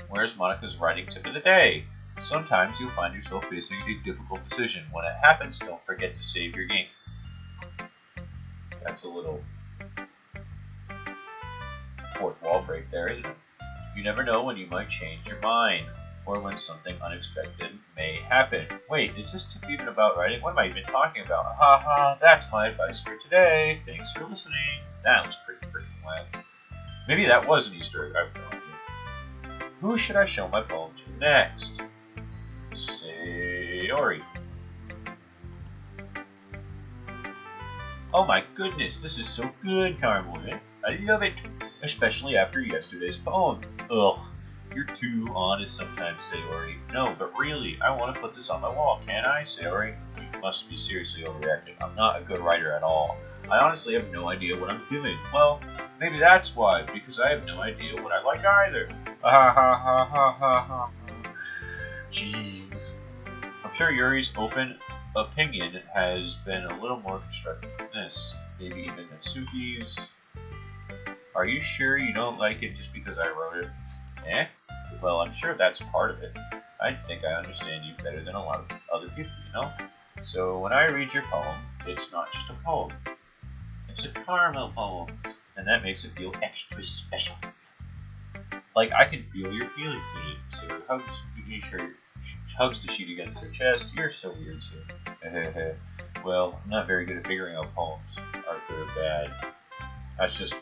where's Monica's writing tip of the day? Sometimes you'll find yourself facing a difficult decision. When it happens, don't forget to save your game. That's a little fourth wall break there, isn't it? You never know when you might change your mind, or when something unexpected may happen. Wait, is this tip even about writing? What am I even talking about? Haha, that's my advice for today. Thanks for listening. That was pretty freaking whack. Maybe that was an Easter egg. I have no idea. Who should I show my poem to next? Sayori. Oh my goodness, this is so good, Carmel. I love it, especially after yesterday's poem. Ugh, You're too honest sometimes, Sayori. No, but really, I want to put this on my wall, can't I, Sayori? You must be seriously overreacting. I'm not a good writer at all. I honestly have no idea what I'm doing. Well, maybe that's why, because I have no idea what I like either. Ha ha ha ha ha ha. Jeez. I'm sure Yuri's open opinion has been a little more constructive than this. Maybe even Natsuki's. Are you sure you don't like it just because I wrote it? Eh? Well, I'm sure that's part of it. I think I understand you better than a lot of other people, you know? So when I read your poem, it's not just a poem. It's a Carmel poem. And that makes it feel extra special. Like I can feel your feelings in it. So hugs the sheet against her chest. You're so weird, Sue. Well, I'm not very good at figuring out poems are good or bad. That's just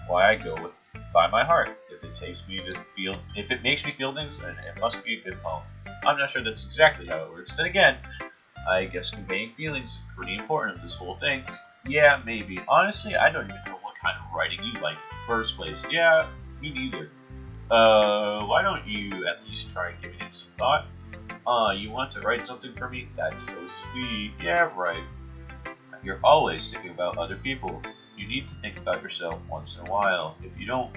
why I go by my heart. If it makes me feel things, then it must be a good poem. I'm not sure that's exactly how it works. Then again, I guess conveying feelings is pretty important in this whole thing. Yeah, maybe. Honestly, I don't even know what kind of writing you like in the first place. Yeah, me neither. Why don't you at least try giving it some thought? You want to write something for me? That's so sweet. Yeah, right. You're always thinking about other people. You need to think about yourself once in a while. If you don't,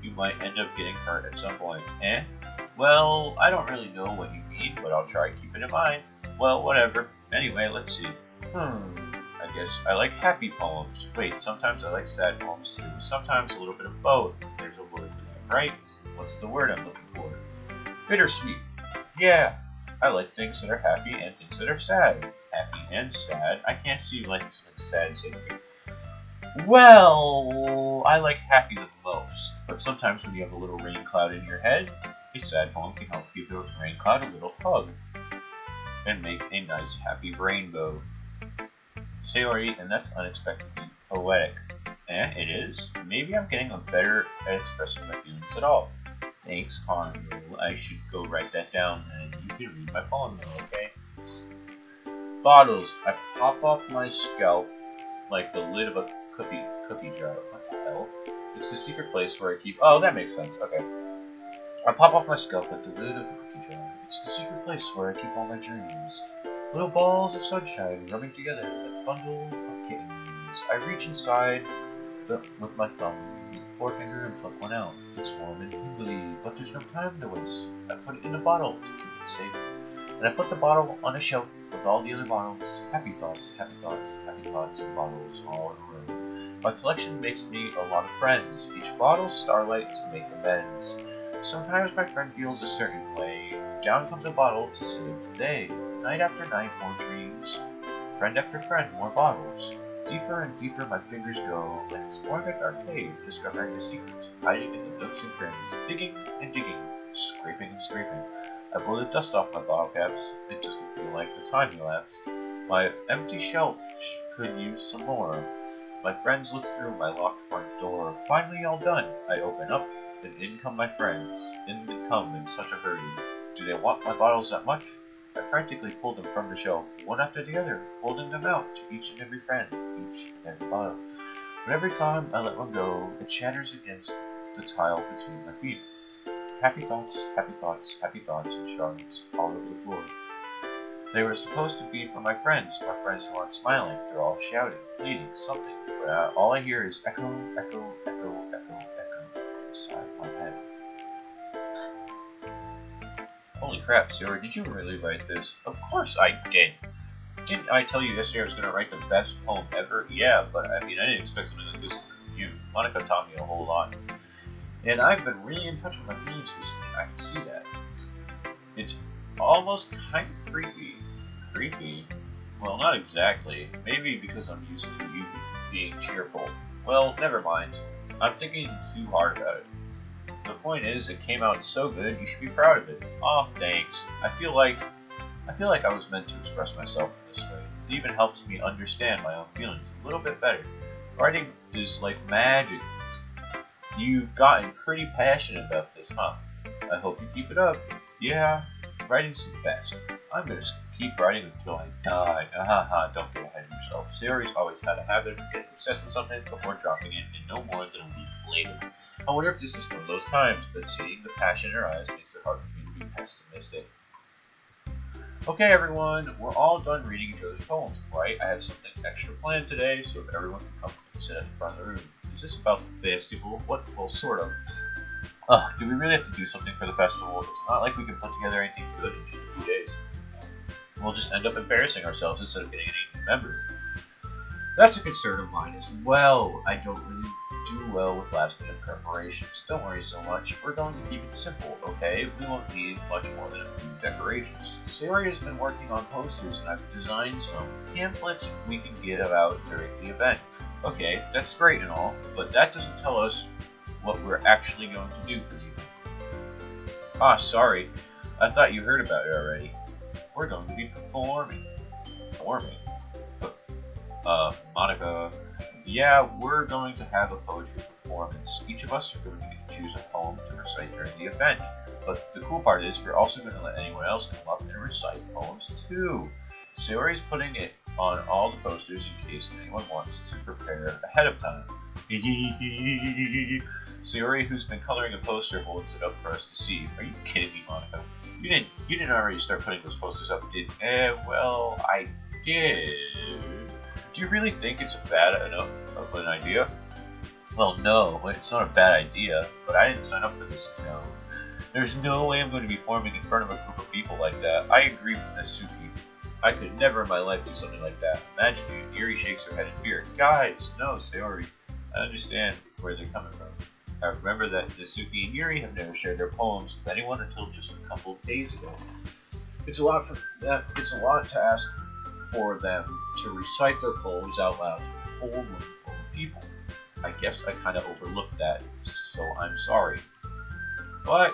you might end up getting hurt at some point. Eh? Well, I don't really know what you mean, but I'll try to keep it in mind. Well, whatever. Anyway, let's see. I guess I like happy poems. Wait, sometimes I like sad poems too. Sometimes a little bit of both. There's a word for that, right? What's the word I'm looking for? Bittersweet. Yeah, I like things that are happy and things that are sad. Happy and sad. I can't see you liking something sad, Sadie. Well, I like happy the most, but sometimes when you have a little rain cloud in your head, a sad poem can help give the rain cloud a little hug and make a nice happy rainbow. Sayori, and that's unexpectedly poetic. It is. Maybe I'm getting better at expressing my feelings at all. Thanks, Carmel. I should go write that down, and you can read my poem now, okay? Bottles. I pop off my scalp like the lid of a cookie jar. What the hell? It's the secret place where I keep... Oh, that makes sense. Okay. I pop off my scalp like the lid of a cookie jar. It's the secret place where I keep all my dreams. Little balls of sunshine rubbing together like a bundle of kittens. I reach inside with my thumb, forefinger, and pluck one out. It's warm and tingly, but there's no time to waste. I put it in a bottle to keep it safe. And I put the bottle on a shelf with all the other bottles. Happy thoughts, happy thoughts, happy thoughts, and bottles all in a row. My collection makes me a lot of friends. Each bottle starlight to make amends. Sometimes my friend feels a certain way. Down comes a bottle to save the day. Night after night, more dreams. Friend after friend, more bottles. Deeper and deeper my fingers go, like exploring a dark cave, discovering the secrets, hiding in the nooks and crannies, digging and digging, scraping and scraping. I blow the dust off my bottle caps. It doesn't feel like the time elapsed. My empty shelf could use some more. My friends look through my locked front door. Finally all done. I open up, and in come my friends. In they come in such a hurry. Do they want my bottles that much? I frantically pulled them from the shelf, one after the other, holding them out to each and every friend, each and every bottle. But every time I let one go, it shatters against the tile between my feet. Happy thoughts, happy thoughts, happy thoughts, and shards all over the floor. They were supposed to be for my friends who aren't smiling. They're all shouting, pleading, something. But all I hear is echo, echo, echo, echo, echo, inside my head. Holy crap, Sarah, did you really write this? Of course I did. Didn't I tell you yesterday I was going to write the best poem ever? Yeah, but I mean, I didn't expect something like this from you. Monica taught me a whole lot. And I've been really in touch with my feelings recently. I can see that. It's almost kind of creepy. Creepy? Well, not exactly. Maybe because I'm used to you being cheerful. Well, never mind. I'm thinking too hard about it. The point is, it came out so good, you should be proud of it. Aw, thanks. I feel like I was meant to express myself in this way. It even helps me understand my own feelings a little bit better. Writing is like magic. You've gotten pretty passionate about this, huh? I hope you keep it up. Yeah, writing's the best. I'm gonna keep writing until I die. Ahaha, don't get ahead of yourself. Sayori's always had a habit of getting obsessed with something before dropping it in no more than a week later. I wonder if this is one of those times, but seeing the passion in her eyes makes it hard for me to be pessimistic. Okay, everyone, we're all done reading each other's poems, right? I have something extra planned today, so if everyone can come and sit at the front of the room. Is this about the festival? What? Well, sort of. Ugh, do we really have to do something for the festival? It's not like we can put together anything good in just a few days. We'll just end up embarrassing ourselves instead of getting any new members. That's a concern of mine as well. I don't really do well with last-minute preparations. Don't worry so much. We're going to keep it simple, okay? We won't need much more than a few decorations. Sayori has been working on posters, and I've designed some pamphlets we can get out during the event. Okay, that's great and all, but that doesn't tell us what we're actually going to do for you. Ah, sorry. I thought you heard about it already. We're going to be performing. Performing? Monica. Yeah, we're going to have a poetry performance. Each of us are going to get to choose a poem to recite during the event. But the cool part is we're also going to let anyone else come up and recite poems too. Sayori's putting it on all the posters in case anyone wants to prepare ahead of time. Sayori, who's been coloring a poster, holds it up for us to see. Are you kidding me, Monica? You didn't already start putting those posters up, did? Well, I did. Do you really think it's bad enough of an idea? Well, no, it's not a bad idea, but I didn't sign up for this, you know. There's no way I'm going to be performing in front of a group of people like that. I agree with Natsuki. I could never in my life do something like that. Imagine you. Yuri shakes her head in fear. Guys, no, Sayori. I understand where they're coming from. I remember that Natsuki and Yuri have never shared their poems with anyone until just a couple of days ago. It's a lot to ask for them to recite their poems out loud to a whole room full of people. I guess I kind of overlooked that, so I'm sorry. But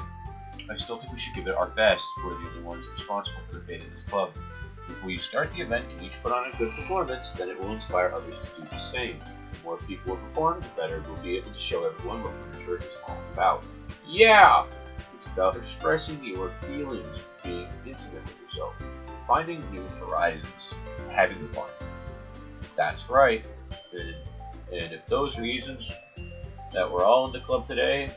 I still think we should give it our best. We're the only ones responsible for the fate of this club. If we start the event and each put on a good performance, then it will inspire others to do the same. The more people will perform, the better we'll be able to show everyone what literature is all about. Yeah! It's about expressing your feelings, being intimate with yourself, finding new horizons, having fun. That's right. And if those reasons that we're all in the club today,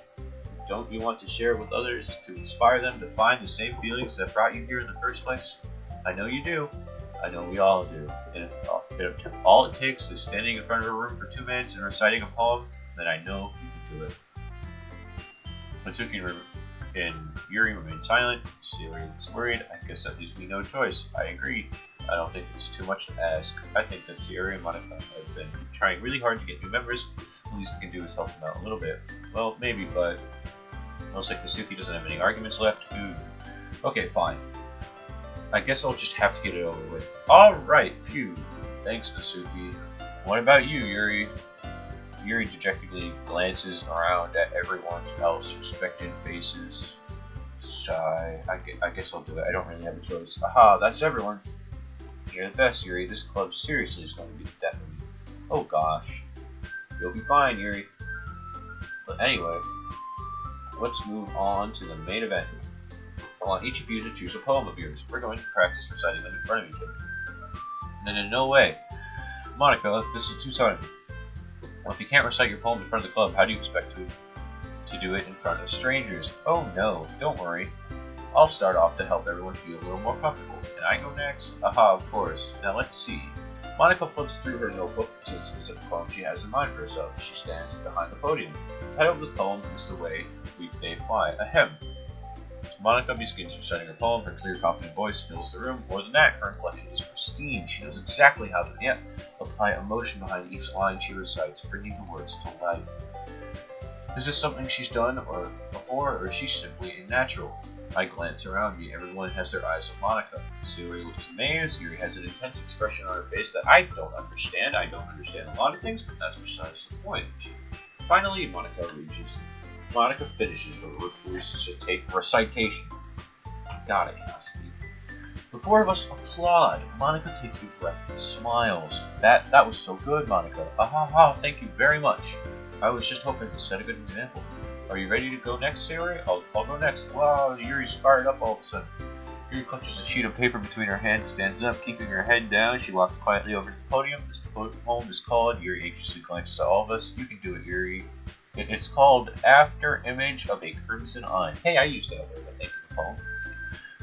don't you want to share with others to inspire them to find the same feelings that brought you here in the first place? I know you do. I know we all do. And if all it takes is standing in front of a room for 2 minutes and reciting a poem, then I know you can do it. Natsuki and Yuri remain silent. Sayori looks worried. I guess that leaves me no choice. I agree. I don't think it's too much to ask. I think that Sayori and Monica have been trying really hard to get new members. The least we can do is help them out a little bit. Well, maybe, but looks like Natsuki doesn't have any arguments left. Ooh. Okay, fine. I guess I'll just have to get it over with. Alright, phew. Thanks, Natsuki. What about you, Yuri? Yuri dejectedly glances around at everyone else, expectant faces. Sigh. I guess I'll do it. I don't really have a choice. Aha, that's everyone. You're the best, Yuri. This club seriously is going to be the death of me. Oh gosh. You'll be fine, Yuri. But anyway, let's move on to the main event. I want each of you to choose a poem of yours. We're going to practice reciting them in front of each other. And in no way. Monica, this is too sudden. Well, if you can't recite your poem in front of the club, how do you expect to do it in front of strangers? Oh no, don't worry. I'll start off to help everyone feel a little more comfortable. Can I go next? Aha, of course. Now let's see. Monica flips through her notebook to the specific poem she has in mind for herself. She stands behind the podium. The title of this poem is The Way They Fly. Ahem. Monica begins reciting her poem. Her clear, confident voice fills the room. More than that, her inflection is pristine. She knows exactly how to apply emotion behind each line she recites, bringing the words to life. Is this something she's done before, or is she simply a natural? I glance around me. Everyone has their eyes on Monica. Sayori looks amazed. Yuri has an intense expression on her face that I don't understand. I don't understand a lot of things, but that's besides the point. Finally, Monica finishes the recitation. God, I cannot speak. The 4 of us applaud. Monica takes a breath and smiles. That was so good, Monica. Thank you very much. I was just hoping to set a good example. Are you ready to go next, Sayori? I'll go next. Wow, Yuri's fired up all of a sudden. Yuri clutches a sheet of paper between her hands, stands up, keeping her head down. She walks quietly over to the podium. This poem is called, Yuri anxiously glances at all of us. You can do it, Yuri. It's called After Image of a Crimson Eye. Hey, I used that word, I think, in the poem.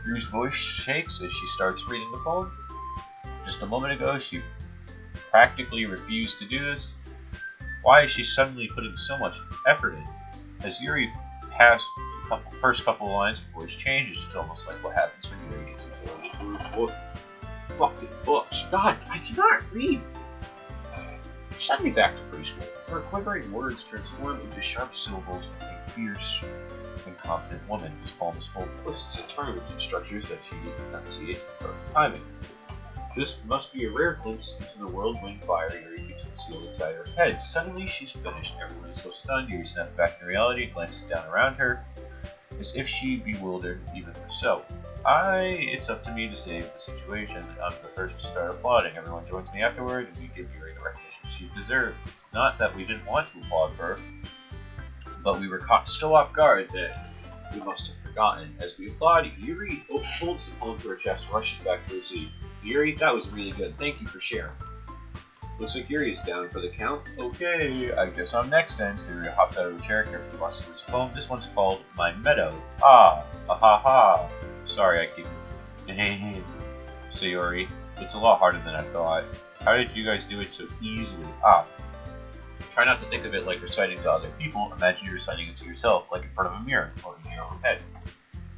Yuri's voice shakes as she starts reading the poem. Just a moment ago, she practically refused to do this. Why is she suddenly putting so much effort in? As Yuri passed the first couple of lines, her voice changes. It's almost like what happens when Yuri gets into fucking books. God, I cannot read. Send me back to preschool. Her quivering words transform into sharp syllables of a fierce and confident woman. This poem is full of twists and turns and structures that she enunciates with perfect timing. This must be a rare glimpse into the whirlwind fire Yuri keeps concealed inside her head. Suddenly, she's finished. Everyone is so stunned. Yuri snaps back to reality and glances down around her, as if she bewildered even herself. It's up to me to save the situation. I'm the first to start applauding. Everyone joins me afterward, and we give Yuri the recognition she deserves. It's not that we didn't want to applaud her, but we were caught so off guard that we must have forgotten. As we applaud, Yuri holds the poem to her chest and rushes back to her seat. Yuri, that was really good. Thank you for sharing. Looks like Yuri is down for the count. Okay, I guess I'm next then. So Yuri hops out of her chair, carefully walks through his poem. This one's called My Meadow. Ah ha ha. Sorry, I keep So Yuri, it's a lot harder than I thought. How did you guys do it so easily? Try not to think of it like reciting to other people. Imagine you're reciting it to yourself, like in front of a mirror or in your own head.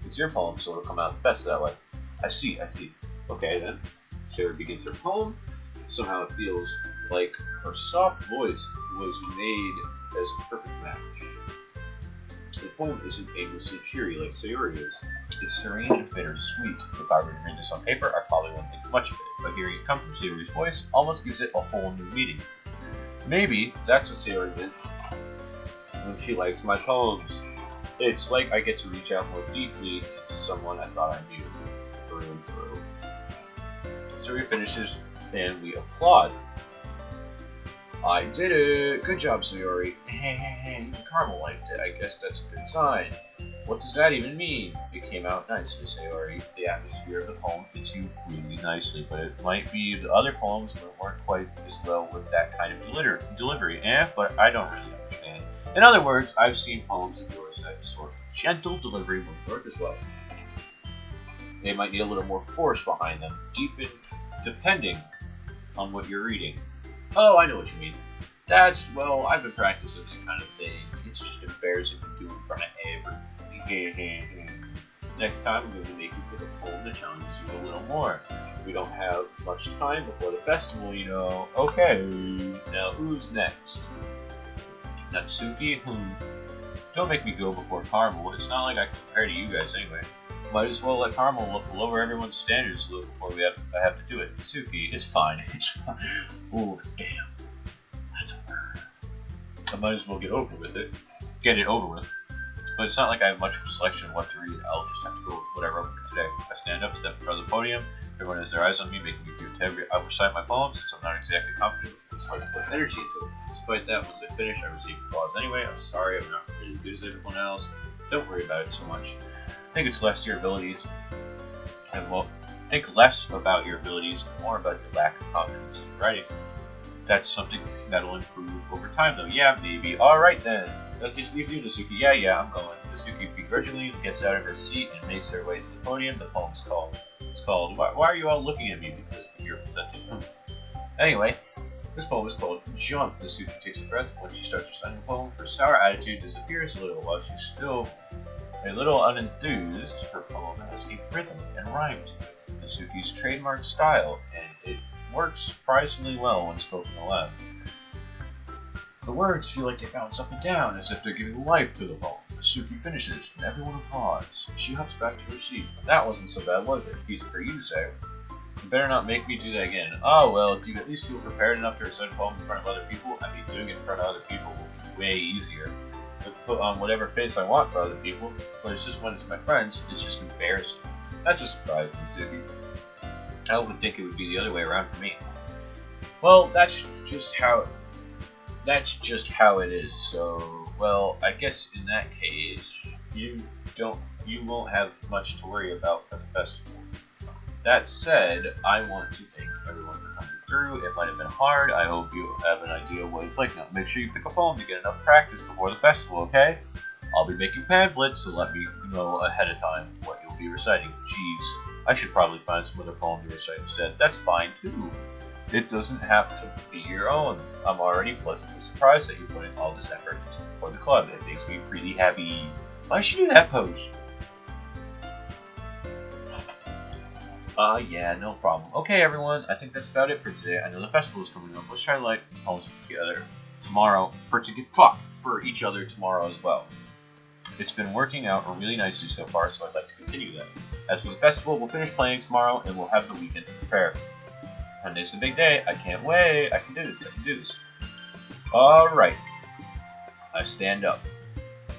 It's your poem, so it'll come out the best that way. I see. Okay then. Sarah begins her poem. Somehow it feels like her soft voice was made as a perfect match. The poem isn't aimlessly cheery like Sayori is. It's serene and bittersweet. If I were to read this on paper, I probably wouldn't think much of it, but hearing it come from Sayori's voice almost gives it a whole new meaning. Maybe that's what Sayori meant when she likes my poems. It's like I get to reach out more deeply into someone I thought I knew, through and through. Sayori finishes, and we applaud. I did it! Good job, Sayori. Hey, Carmel liked it. I guess that's a good sign. What does that even mean? It came out nicely, Sayori. The atmosphere of the poem fits you really nicely, but it might be the other poems weren't quite as well with that kind of delivery. But I don't really understand. In other words, I've seen poems of yours that sort of gentle delivery would work as well. They might need a little more force behind them, depending on what you're reading. Oh, I know what you mean. I've been practicing this kind of thing. It's just embarrassing to do in front of everyone. Next time, I'm going to make you pick a poem that challenges you a little more. We don't have much time before the festival, you know. Okay, now who's next? Natsuki? Don't make me go before Carmel. It's not like I can compare to you guys anyway. Might as well let Carmel lower everyone's standards a little before I have to do it. Natsuki, it's fine. It's fine. Oh, damn. That's a word. I might as well get it over with. But it's not like I have much selection of what to read. I'll just have to go with whatever I wrote for today. I stand up, step in front of the podium. Everyone has their eyes on me, making me feel integrity. I recite my poems since I'm not exactly confident. It's hard to put energy into it. Despite that, once I finish, I receive applause anyway. I'm sorry, I'm not really as good as everyone else. Don't worry about it so much. Think it's less your abilities, think less about your abilities and more about your lack of confidence in writing. That's something that'll improve over time, though. Yeah, maybe. All right then. That just leaves you, Natsuki. Yeah, I'm going. Natsuki begrudgingly gets out of her seat and makes her way to the podium. The poem's called. It's called. Why are you all looking at me because you're presenting? Anyway, this poem is called Jump. Natsuki takes a breath. When she starts reciting the poem, her sour attitude disappears a little while she's still a little unenthused. Her poem has a rhythm and rhyme to it, Natsuki's trademark style, and it works surprisingly well when spoken aloud. The words feel like they bounce up and down, as if they're giving life to the poem. Natsuki finishes, and everyone applauds. She hops back to her seat. That wasn't so bad, was it? Easy for you to say. You better not make me do that again. Oh, well, do you at least feel prepared enough to recite a poem in front of other people? I mean, doing it in front of other people will be way easier. I put on whatever face I want for other people, but it's just when it's my friends, it's just embarrassing. That's a surprise, Natsuki. I would think it would be the other way around for me. Well, that's just how it is. So, well, I guess in that case, you don't you won't have much to worry about for the festival. That said, I want to thank everyone for coming through. It might have been hard. I hope you have an idea of what it's like now. Make sure you pick a poem to get enough practice before the festival, okay? I'll be making pamphlets, so let me know ahead of time what you'll be reciting. Jeez, I should probably find some other poem to recite instead. That's fine, too. It doesn't have to be your own. I'm already pleasantly surprised that you're putting all this effort for the club. It makes me pretty happy. Why should you do that pose? Yeah, no problem. Okay, everyone, I think that's about it for today. I know the festival is coming up. Let's try to light poems together tomorrow for each other tomorrow as well. It's been working out really nicely so far, so I'd like to continue that. As for the festival, we'll finish playing tomorrow, and we'll have the weekend to prepare. Monday's the big day. I can't wait. I can do this. Alright. I stand up.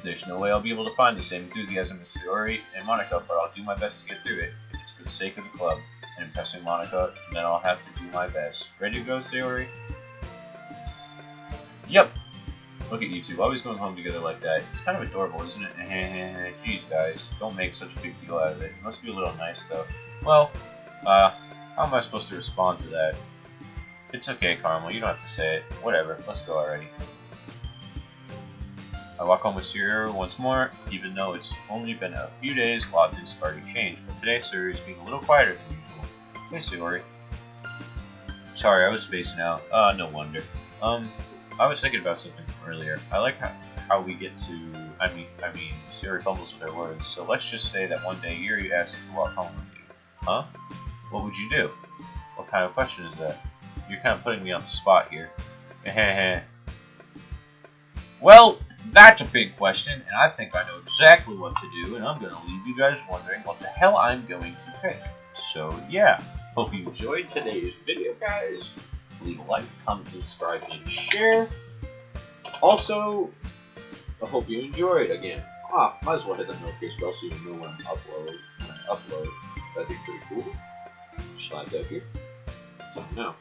There's no way I'll be able to find the same enthusiasm as Sayori and Monica, but I'll do my best to get through it. If it's for the sake of the club and impressing Monica, then I'll have to do my best. Ready to go, Sayori? Yep. Look at you two, always going home together like that. It's kind of adorable, isn't it? Jeez, guys, don't make such a big deal out of it. You must be a little nice, though. Well, how am I supposed to respond to that? It's okay, Carmel, you don't have to say it. Whatever, let's go already. I walk home with Sayori once more, even though it's only been a few days, a lot of things have already changed. But today, Sayori is being a little quieter than usual. Hey, Sayori. Sorry, I was spacing out. No wonder. I was thinking about something from earlier. I like how we get to, I mean, Sayori fumbles with her words, so let's just say that one day Yuri asked to walk home with you. Huh? What would you do? What kind of question is that? You're kind of putting me on the spot here. Well, that's a big question, and I think I know exactly what to do, and I'm going to leave you guys wondering what the hell I'm going to pick. So, yeah. Hope you enjoyed today's video, guys. Leave a like, comment, subscribe, and share. Also, I hope you enjoyed again. Might as well hit that notification bell so you know when I upload. That'd be pretty cool. Just like that here. So now.